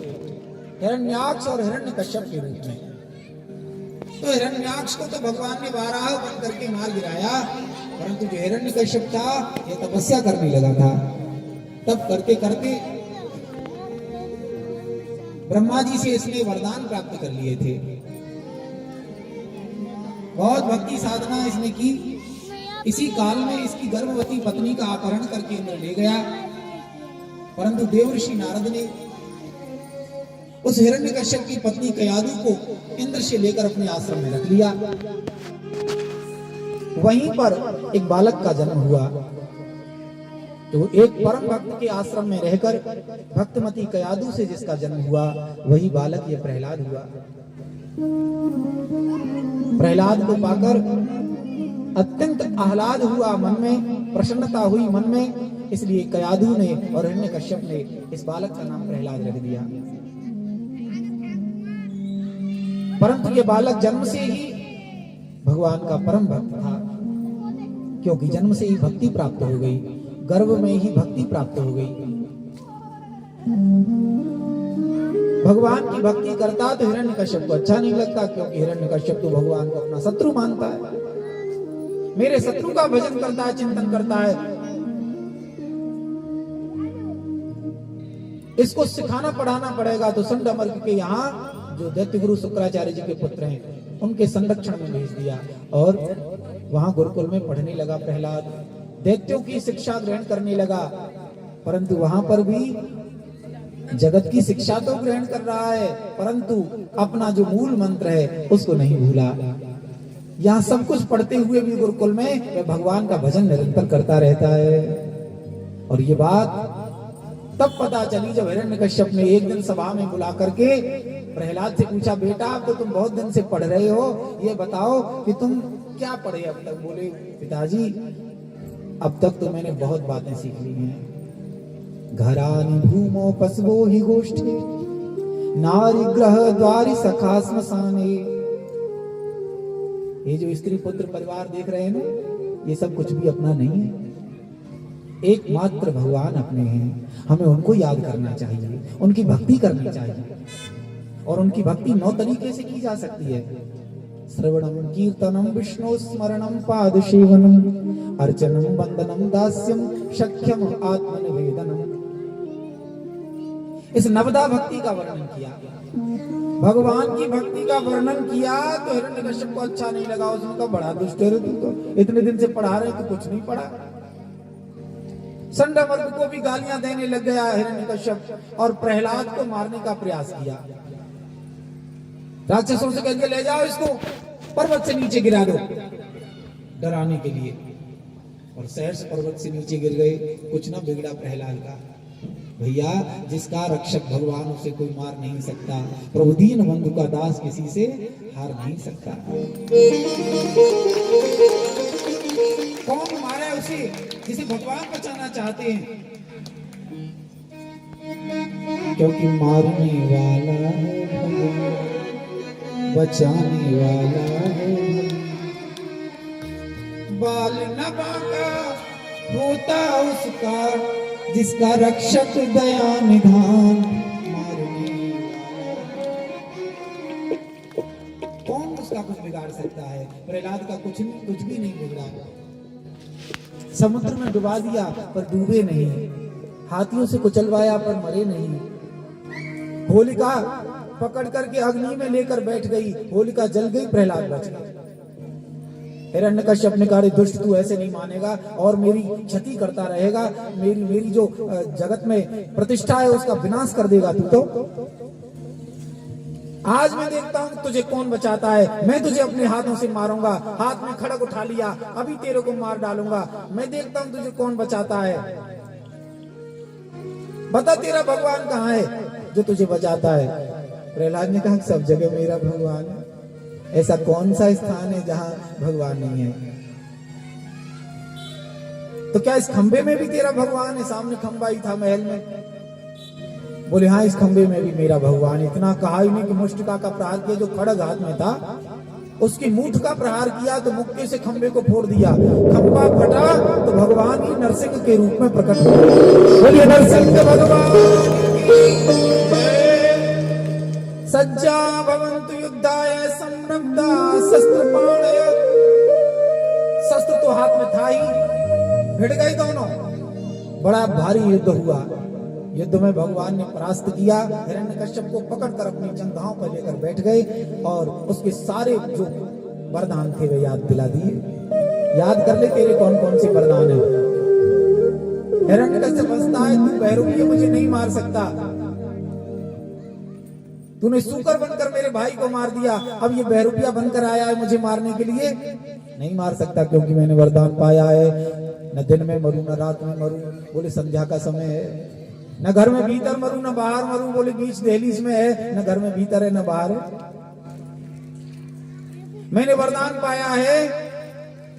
हिरण्याक्ष और हिरण्यकश्यप के रूप में। तो हिरण्याक्ष को तो भगवान ने बारह बन करके मार गिराया, परंतु जो हिरण्यकश्यप था यह तपस्या करने लगा था। तब करते करते ब्रह्मा जी से इसने वरदान प्राप्त कर लिए थे। बहुत भक्ति साधना इसने की। इसी काल में इसकी गर्भवती पत्नी का अपहरण करके इंद्र ले गया, परंतु देवर्षि नारद ने उस हिरण्यकश्यप की पत्नी कयादु को इंद्र से लेकर अपने आश्रम में रख लिया। वहीं पर एक बालक का जन्म हुआ। तो एक परम भक्त के आश्रम में रहकर भक्तमती कयादु से जिसका जन्म हुआ वही बालक ये प्रहलाद हुआ। प्रहलाद को पाकर अत्यंत आह्लाद हुआ मन में, प्रसन्नता हुई मन में, इसलिए कयादु ने और हिरण्यकश्यप ने इस बालक का नाम प्रहलाद रख दिया। परंतु ये बालक जन्म से ही भगवान का परम भक्त था, क्योंकि जन्म से ही भक्ति प्राप्त हो गई, गर्भ में ही भक्ति प्राप्त हो गई। भगवान की भक्ति करता तो हिरण्यकश्यप को अच्छा नहीं लगता, क्योंकि हिरण्यकश्यप तो भगवान को अपना शत्रु मानता है। मेरे शत्रु का भजन करता है, चिंतन करता है, इसको सिखाना पढ़ाना पड़ेगा। तो संड अमर के यहाँ जो दैत्य गुरु शुक्राचार्य जी के पुत्र हैं उनके संरक्षण में भेज दिया और वहां गुरुकुल में पढ़ने लगा प्रहलाद, दैत्यों की शिक्षा ग्रहण करने लगा। परंतु वहां पर भी जगत की शिक्षा तो ग्रहण कर रहा है, परंतु अपना जो मूल मंत्र है उसको नहीं भूला। यहाँ सब कुछ पढ़ते हुए भी गुरुकुल में वह भगवान का भजन निरंतर करता रहता है। और ये बात तब पता चली जब हिरण्यकश्यप ने एक दिन सभा में बुला करके प्रहलाद से पूछा, बेटा अब तो तुम बहुत दिन से पढ़ रहे हो, ये बताओ कि तुम क्या पढ़े अब तक। बोले, पिताजी अब तक तो मैंने बहुत बातें सीख ली हैं। घरानि भूमो पशवो ही गोष्ठे, नारी ग्रह द्वारि सखा स्मशाने। ये जो स्त्री पुत्र परिवार देख रहे हैं ना, ये सब कुछ भी अपना नहीं है, एकमात्र भगवान अपने हैं। हमें उनको याद करना चाहिए, उनकी भक्ति करनी चाहिए। और उनकी भक्ति 9 तरीके से की जा सकती है। श्रवणम कीर्तनम विष्णु स्मरणम पाद सेवनम अर्चनम वंदनम दास्यम शक्यम आत्मनिवेदनम। इस नवदा भक्ति का वर्णन किया, भगवान की भक्ति का वर्णन किया तो हिरण्यकश्यप को अच्छा नहीं लगा। उसने कहा, बड़ा दुष्ट है तुम तो, इतने दिन से पढ़ा रहे तो कुछ नहीं पढ़ा। संडवर्ग को भी गालियां देने लग गया हिरण्यकश्यप और प्रहलाद को मारने का प्रयास किया। राक्षसों से कहकर ले जाओ इसको, पर्वत से नीचे गिरा दो डराने के लिए। और सहर्ष पर्वत से नीचे गिर गए। कुछ ना बिगड़ा प्रहलाद का। भैया, जिसका रक्षक भगवान उसे कोई मार नहीं सकता, प्रभु दीन बंधु का दास किसी से हार नहीं सकता। कौन मारे उसे जिसे भगवान बचाना चाहते हैं, क्योंकि मारने वाला है भगवान, बचाने वाला है। बाल न बांका होता उसका, जिसका रक्षक दया निधान। मारने वाला कौन उसका कुछ बिगाड़ सकता है। प्रहलाद का कुछ भी नहीं बिगड़ा। समुद्र में डुबा दिया पर डूबे नहीं, हाथियों से कुचलवाया पर मरे नहीं। होलिका पकड़ करके अग्नि में लेकर बैठ गई, होलिका जल गई, प्रहलाद बच गया। हिरण्यकश्यप ने कहा, दुष्ट तू ऐसे नहीं मानेगा और मेरी क्षति करता रहेगा, मेरी जो जगत में प्रतिष्ठा है उसका विनाश कर देगा तू तो। आज मैं देखता हूं तुझे कौन बचाता है। मैं तुझे अपने हाथों से मारूंगा। हाथ में खड़ग उठा लिया, अभी तेरे को मार डालूंगा। मैं देखता हूं तुझे कौन बचाता है। बता तेरा भगवान कहाँ है जो तुझे बचाता है। प्रहलाद ने कहा, सब जगह मेरा भगवान है। ऐसा कौन सा स्थान है जहां भगवान नहीं है। तो क्या इस खंबे में भी तेरा भगवान है। सामने खंबा ही था महल में। बोले, हाँ इस खंबे में भी मेरा भगवान। इतना कहा ही नहीं कि मुष्टिका का प्रहार किया, जो खड़ग हाथ में था उसकी मूठ का प्रहार किया तो मुक्के से खंबे को फोड़ दिया। खंबा फटा तो भगवान ही नरसिंह के रूप में प्रकट हुए। बोलिए नरसिंह भगवान। सज्जा भवन्तु युद्धाय संरब्धा शस्त्र पाणय। शस्त्र तो हाथ में था ही, भिड़ गए दोनों। बड़ा भारी युद्ध हुआ। युद्ध में भगवान ने परास्त किया। हिरण्यकश्यप को पकड़कर अपनी जंघाओं पर लेकर बैठ गए और उसके सारे जो वरदान थे वे याद दिला दिए। याद कर ले तेरे कौन कौन से वरदान है। हिरण्यकश्यप हंसता है, तू बहरूपी मुझे नहीं मार सकता। तूने सूकर बनकर मेरे भाई को मार दिया, अब ये बहरूपिया बनकर आया है मुझे मारने के लिए। नहीं मार सकता क्योंकि मैंने वरदान पाया है। न दिन में मरूं न रात में मरूं, बोले संध्या का समय है। न घर में भीतर मरूं न बाहर मरूं, बोले बीच दहलीज में है। न घर में भीतर है न बाहर है। मैंने वरदान पाया है,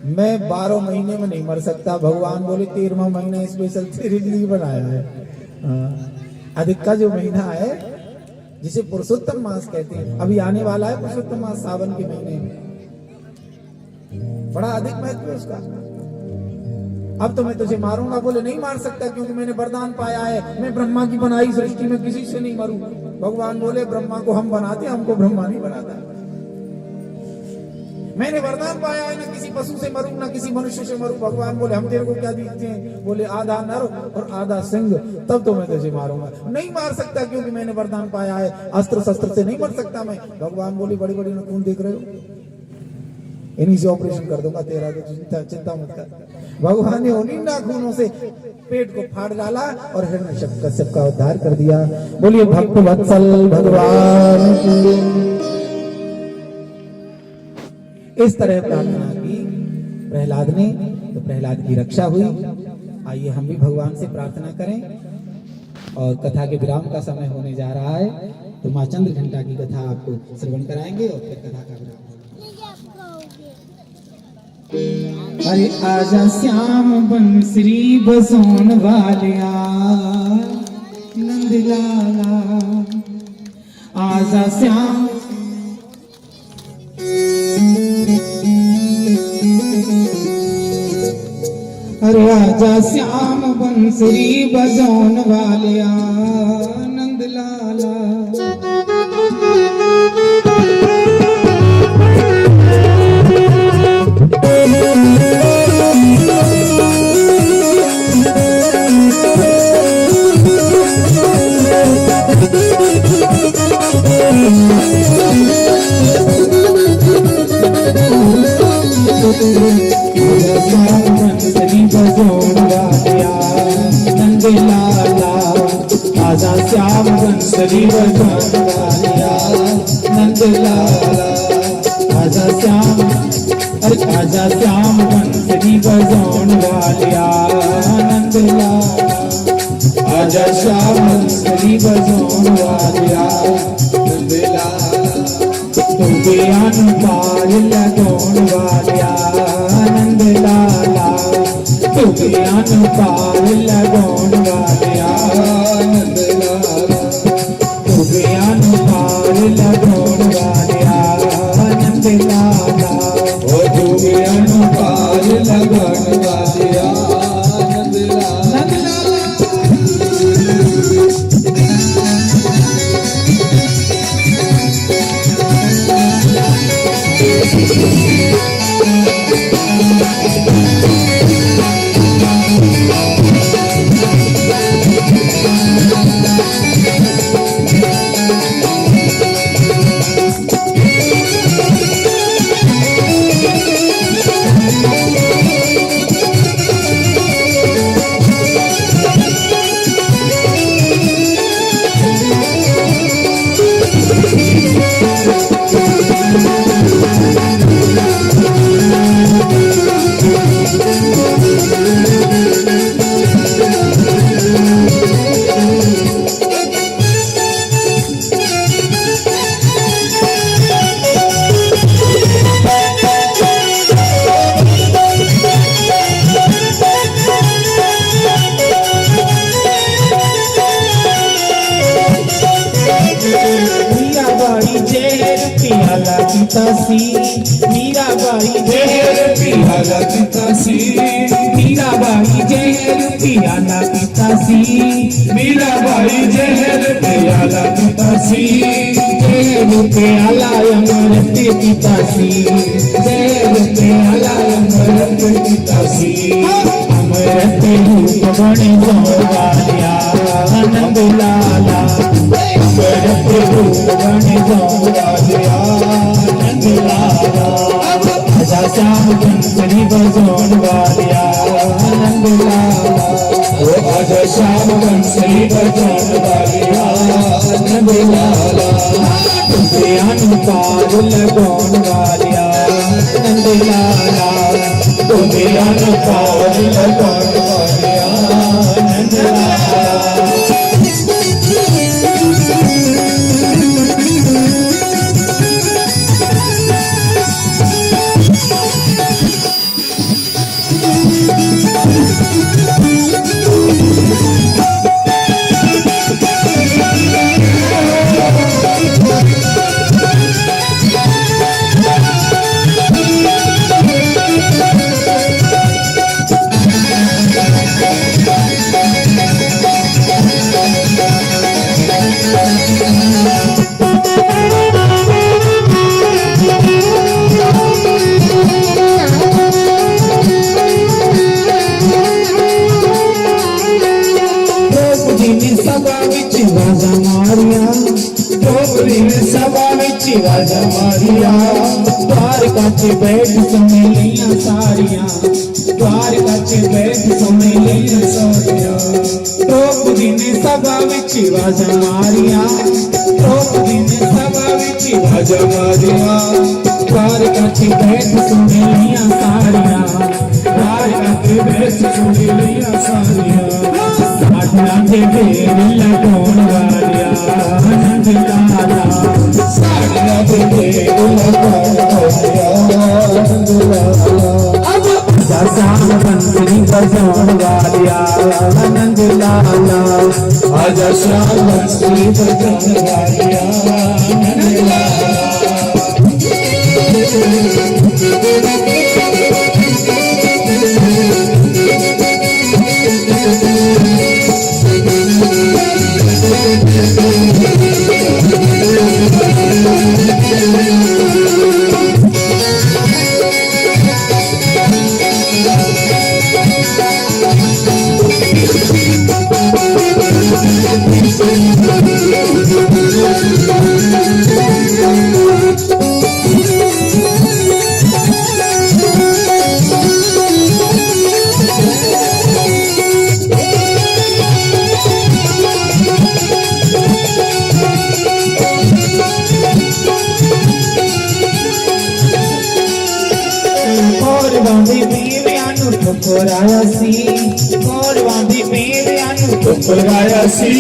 मैं 12 महीने में नहीं मर सकता। भगवान बोले 13वां महीना स्पेशल तेरे लिए बनाया है। अधिक का जो महीना है जिसे पुरुषोत्तम मास कहते हैं, अभी आने वाला है पुरुषोत्तम मास सावन के महीने में। बड़ा अधिक महत्व है उसका। अब तो मैं तुझे मारूंगा। बोले नहीं मार सकता क्योंकि मैंने वरदान पाया है। मैं ब्रह्मा की बनाई सृष्टि में किसी से नहीं मरूं। भगवान बोले ब्रह्मा को हम बनाते, हमको ब्रह्मा नहीं बनाता। मैंने वरदान पाया है न किसी पशु से मरूं न किसी मनुष्य से मरूं। भगवान बोले हम तेरे को क्या दिखते हैं? बोले आधा नर और आधा सिंह, तब तो मैं तुझे मारूंगा। नहीं मार सकता क्योंकि मैंने वरदान पाया है, अस्त्र शस्त्र से नहीं मर सकता मैं। भगवान बोले बड़ी बड़ी नखून देख रहे हो, इन्हीं से ऑपरेशन कर दूंगा तेरा, तो चिंता मत कर। भगवान ने उन्हीं नाखूनों से पेट को फाड़ डाला और हिरण्यकश्यप का उद्धार कर दिया। बोलिए भक्त वत्सल भगवान की। इस तरह प्रार्थना की प्रहलाद ने, तो प्रहलाद की रक्षा हुई। आइए हम भी भगवान से प्रार्थना करें। और कथा के विराम का समय होने जा रहा है, तो माँ चंद्र घंटा की कथा आपको श्रवण कराएंगे और फिर कथा का विराम। अरे आजा श्याम बंसरी बसोन वालिया नंद लाला, आजा श्याम अरे आजा श्याम बंसरी बजौन वालिया नंद लाला। आजा श्याम बंसरी बजौन वालिया नंद लाला, आजा श्याम अरे आजा श्याम बंसरी बजौन वालिया नंद लाला, आजा श्याम बंसरी बजौन वालिया नंद लाला। तू ज्ञान पार लगौन वालिया नंद लाला, तू ज्ञान पार लगौन वालिया नंद लाला, तू ज्ञान पार लगौन वालिया नंद लाला, ओ तू ज्ञान पार लगौन वालिया नंद लाला। मीराबाई जहर पियाला पितासी, मीराबाई जहर पियाला पितासी, मीराबाई जहर पियाला पितासी, जहर पियाला अमृत पितासी, जहर पियाला अमृत पितासी, अमृत रूप बने वालिया आनंद लाला, अमृत रूप बने वालिया आनंद लाला, आजा श्याम बंसरी बजौन वालिया आनंद लाला, ओ आजा श्याम बंसरी बजौन वालिया आनंद लाला, तुझे अनुपार लगौन वालिया आनंद लाला, तुझे अनुपार लगौन वालिया आनंद लाला। विच राजा मारिया द्वारका च बैठ सुने लिया सारिया द्वारका च बैठ सुने लिया सारिया द्रौपदी ने सभा विच राजा मारिया द्रौपदी ने सभा विच राजा मारिया द्वारका च बैठ सुने लिया सारिया द्वारका च बैठ सुने लिया सारिया साढ़ा के बेर लगोण वालिया आनंद लाला साढ़ा के बेर लगोण वालिया आनंद लाला अब आजा बंसरी बजाउण वालिया आनंद लाला आजा श्याम बंसरी बजाउण वालिया आनंद लाला ठुकराया सी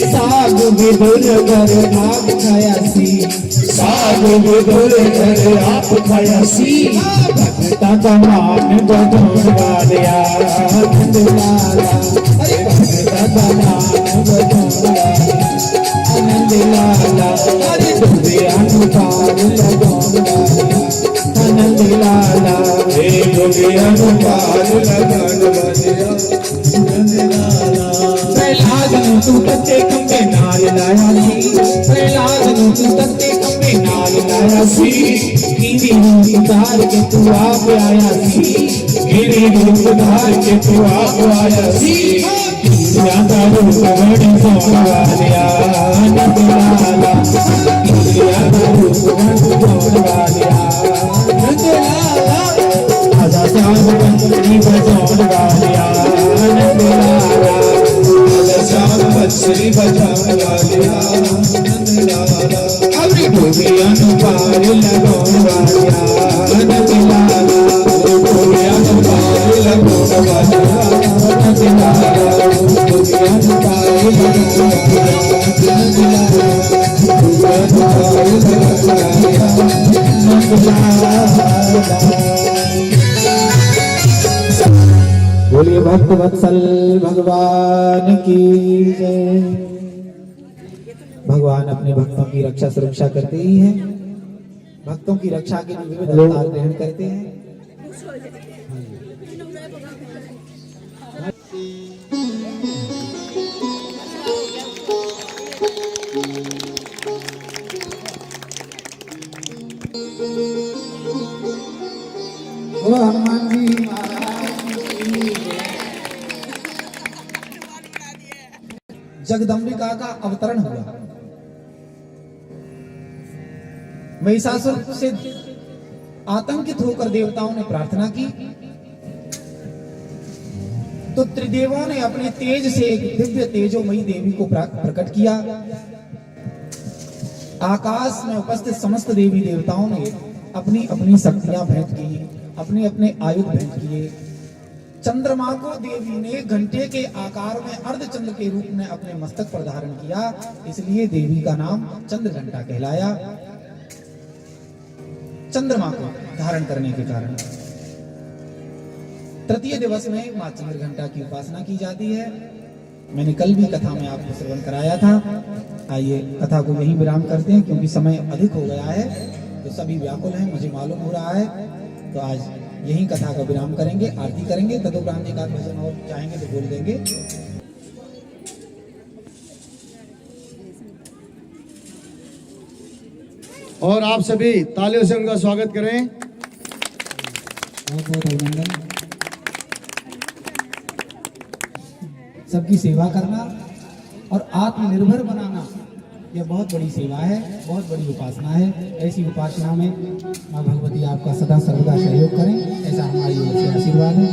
साग विदुर घर आप खाया सी साग विदुर घर आप खाया सी भक्ता का मान बदौर वालिया आनंद लाला अरे भक्ता का मान बदौर आनंद लाला अरे दुनिया अनुपार लगौर वालिया आनंद लाला हे दुनिया अनुपार लगौर वालिया आनंद लाला प्रहलाद नु तू तत्ते कंबे नाल लाया सी प्रहलाद नु तू तत्ते कंबे नाल लाया सी गिरी रूप धार के तू आप आया सी गिरी रूप धार के तू आप आया सी ज्यादा रूप बड़ी सोन वालिया आनंद लाला ज्यादा रूप बड़ी सोन वालिया आनंद लाला आजा श्याम बंसरी बजाउण वालिया आनंद लाला श्याम बंसरी बजाउण वालिया आनंद लाला अरे डोबिया नु पार लगौण वालिया आनंद लाला डोबिया नु पार लगौण वालिया आनंद लाला डोबिया नु पार लगौण वालिया आनंद लाला डोबिया नु पार लगौण वालिया आनंद लाला। बोलिए भक्त वत्सल भगवान की जय। भगवान अपने भक्तों की रक्षा सुरक्षा करते ही हैं, भक्तों की रक्षा के लिए विविध अवतार ग्रहण करते हैं। हनुमान जी जगदम्बिका का अवतरण हुआ। महिषासुर से आतंकित होकर देवताओं ने प्रार्थना की तो त्रिदेवों ने अपने तेज से एक दिव्य तेजोमयी देवी को प्रकट किया। आकाश में उपस्थित समस्त देवी देवताओं ने अपनी अपनी शक्तियां भेंट की, अपने अपने आयुध भेंट किए। चंद्रमा को देवी ने घंटे के आकार में अर्धचंद्र के रूप में अपने मस्तक पर धारण किया, इसलिए देवी का नाम चंद्रघंटा कहलाया। चंद्रमा को धारण करने के कारण तृतीय दिवस में मां चंद्रघंटा की उपासना की जाती है। मैंने कल भी कथा में आपको श्रवण कराया था। आइए कथा को यहीं विराम करते हैं, क्योंकि समय अधिक हो गया है तो सभी व्याकुल हैं, मुझे मालूम हो रहा है। तो आज यहीं कथा का विराम करेंगे, आरती करेंगे, तदुपरांत एक आध भजन और चाहेंगे तो बोल देंगे। और आप सभी तालियों से उनका स्वागत करें। बहुत बहुत अभिनंदन। सबकी सेवा करना और आत्मनिर्भर बनाना यह बहुत बड़ी सेवा है, बहुत बड़ी उपासना है। ऐसी उपासना में माँ भगवती आपका सदा सर्वदा सहयोग करें, ऐसा हमारी ओर से आशीर्वाद है।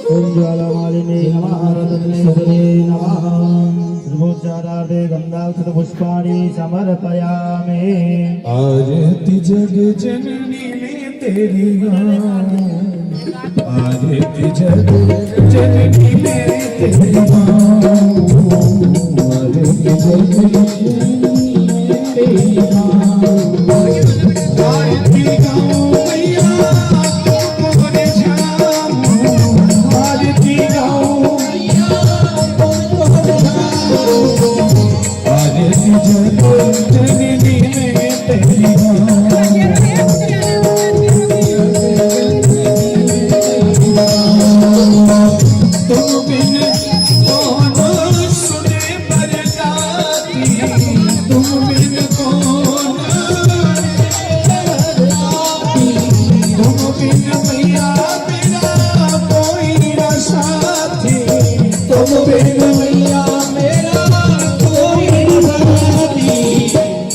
ओम ज्वालामालिनी नमः, रत्नेश्वरी नमः। सर्वोच्चारार्थे गंधाक्षत पुष्पाणि समर्पयामि। आरती जग जननी में तेरी आरती जग जननी में तेरी आरती जग जननी में तेरी आरती गाऊं मैया मोरे श्याम, आरती गाऊं मैया मोरे श्याम, आरती जग जननी में तेरी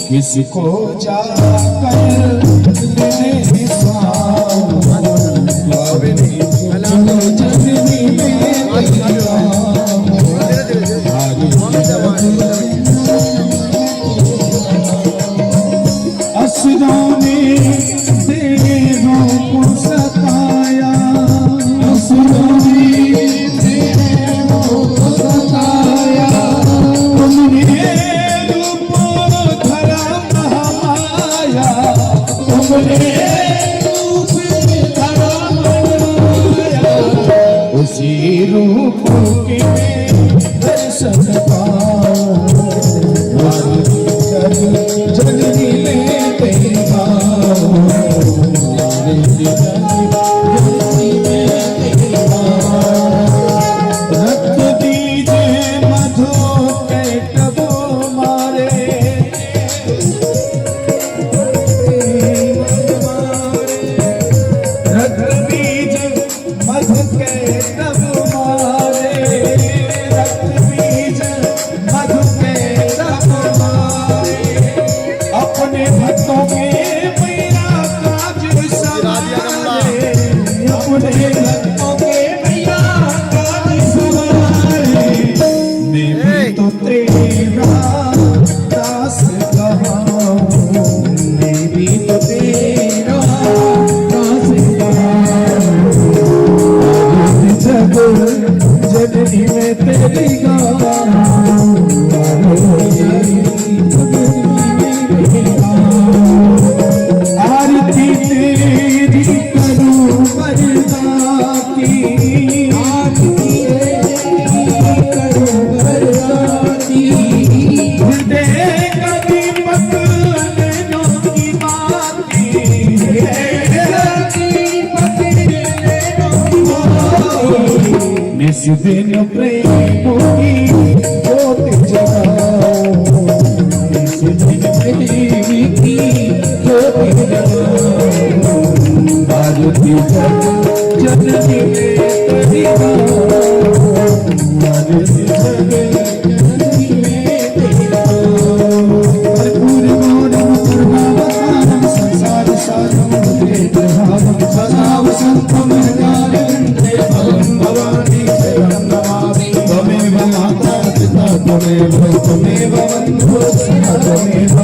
किसको जाकर लेने असुरों ने देवों को सताया, असुरों ने देवों को सताया, तुमने उसी रूप के दर्शन पाऊं, जननी में तेरी पाऊं, जननी में तेरी पाऊं। रख दीजिए मधु के कबो मारे, रख दीजिए मधु के तब मारे, रख दीजिए मधु के तब मारे। अपने भक्तों के मैया काज संवारे, अपने भक्तों के मैया काज संवारे। मैं भी तो तेरा दास कहाऊं, मैं भी तो तेरा दास कहाऊं। जननी में तेरी आरती तेरी करूं मरदा की, आरती करूं मरदा की। हृदय का दीपक नैनों की बात की, निस दिन प्रेम की ज्योत जगाऊं, निस दिन प्रेम की ज्योत जगाऊं। आरती जग जननी में तेरी आरती जग जननी में तेरी। कर्पूर गौरम करुणावतारम संसार सारम भद्रेन्द्रभावम सदा वसंतम हृदयारविन्दे भवं भवानी त्वमेव माता पिता त्वमेव बन्धुः सखा त्वमेव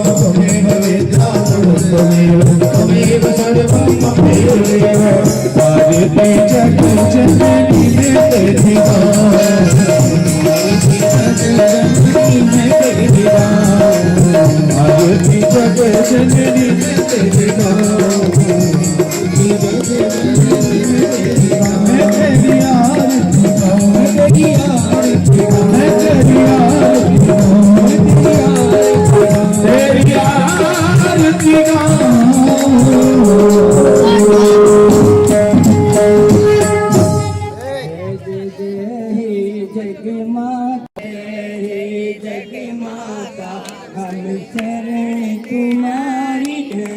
वेद्या त्वमेव सर्वं ममेव। आरती जग जननी में तेरी आरती जग जननी में तेरी मैं तेरी आरती गाऊं, मैं तेरी आरती गाऊं, मैं तेरी आरती गाऊं, मैं तेरी आरती गाऊं। जग माता हम शरण तुम्हारी है,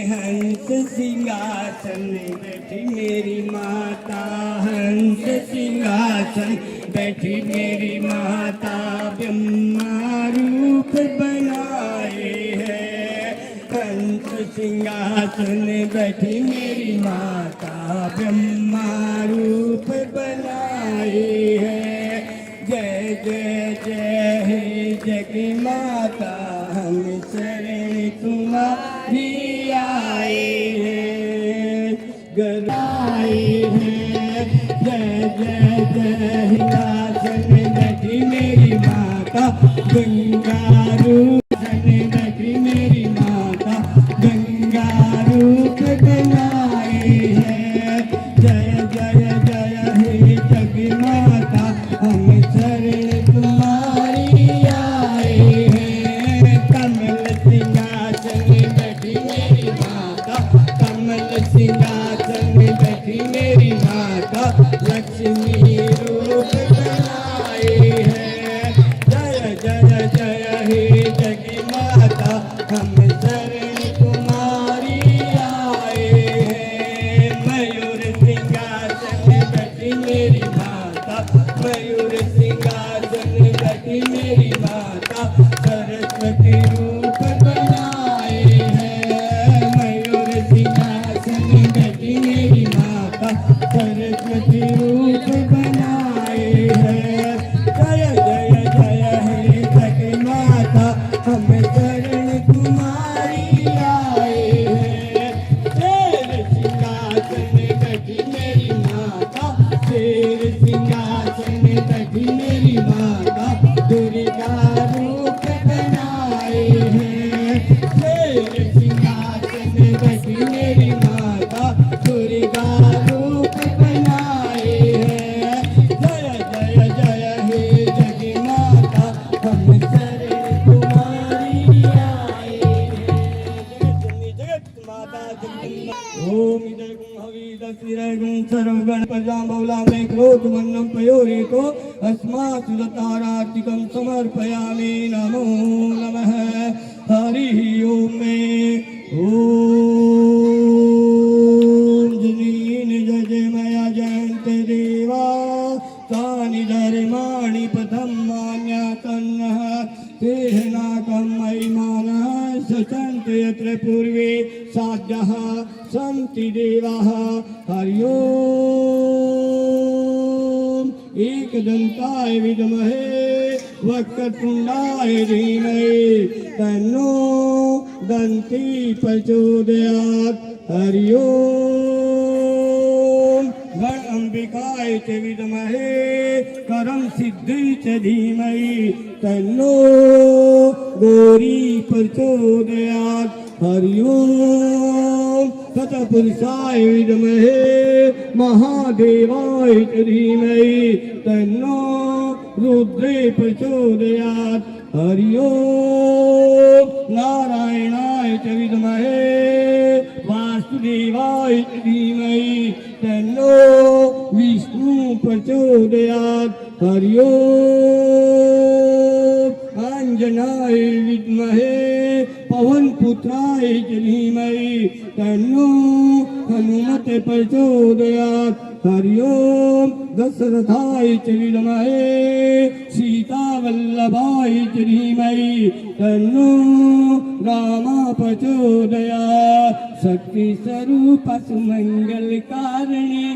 हंस सिंहासन बैठी मेरी माता, हंस सिंहासन सिंहासन बैठी मेरी माता ब्रह्मा रूप बनाए है। कंस सिंहासन बैठी मेरी माता ब्रह्मा रूप बनाए है। जय जय जय हे जग माता हम शरण तुम्हारी आए हैं गराए हैं। जय जय जय हिमाचल बैठी मेरी माता गंगा रूप बैठी मेरी माता गंगा रूप बनाए हैं। जय जय जय हे जग माता हम शरण तुम्हारी आए हैं। कमल सिंहासन बैठी मेरी माता कमल सिंहासन बैठी मेरी माता लक्ष्मी रूप बनाए हैं। जय जय जय हे जग माता हम शरण तुम्हारी आए हैं। मयूर सिंहासन बैठी मेरी माता मयूर सिंहासन बैठी मेरी माता सरस्वती रूप बनाए हैं। मयूर सिंहासन बैठी मेरी माता सरस्वती रूप बनाए हैं। जय जय जय हे जग माता हम शरण तुम्हारी आए हैं। शेर सिंहासन बैठी मेरी माता शेर सिंहासन बैठी मेरी माता दुर्गा रूप बनाए हैं। शेर सिंहासन बैठी मेरी माता दुर्गा रूप बनाए हैं। जय जय जय हे जग माता हम शरण तुम्हारी आए हैं। जगत माता जगदम्बा ओम इदगुं हविदस्तिरगुं सर्वगण प्रजां बहुलां क्रोध मन्नं पयोरे को अस्मात् सुदतारार्तिकं समर्पयामि। नमो नमः हरिः ओम ओम जनीन जय मया जयन्ते देवा तानि धर्माणि पथं मान्यतन्नः तेहनाकं महिमानः सचन्ते यत्र पूर्वे साध्यः सन्ति देवाः। हरि ओम एकदन्ताय विद्महे वक्रतुण्डाय धीमहि तन्नो दन्ती प्रचोदयात्। हरि ओम गण अंबिकाय च विद्महे करम सिद्धि च धीमहि तन्नो गौरी प्रचोदयात्। हरि ओम तत्पुरुषाय विद्महे महादेवाय च धीमहि तन्नो रुद्रे प्रचोदयात्। हरि ओम नारायणाय च विद्महे वासुदेवाय च धीमहि तन्नो विष्णु प्रचोदयात्। हरि ओम अंजनाय विद्महे पवन पुत्राय च धीमहि तन्नो हनुमत प्रचोदयात्। हरि ओम दशरथाय च विद्महे सीता वल्लभाय च धीमहि तन्नो रामा प्रचोदयात्। शक्ति स्वरूप सुमंगल कारणे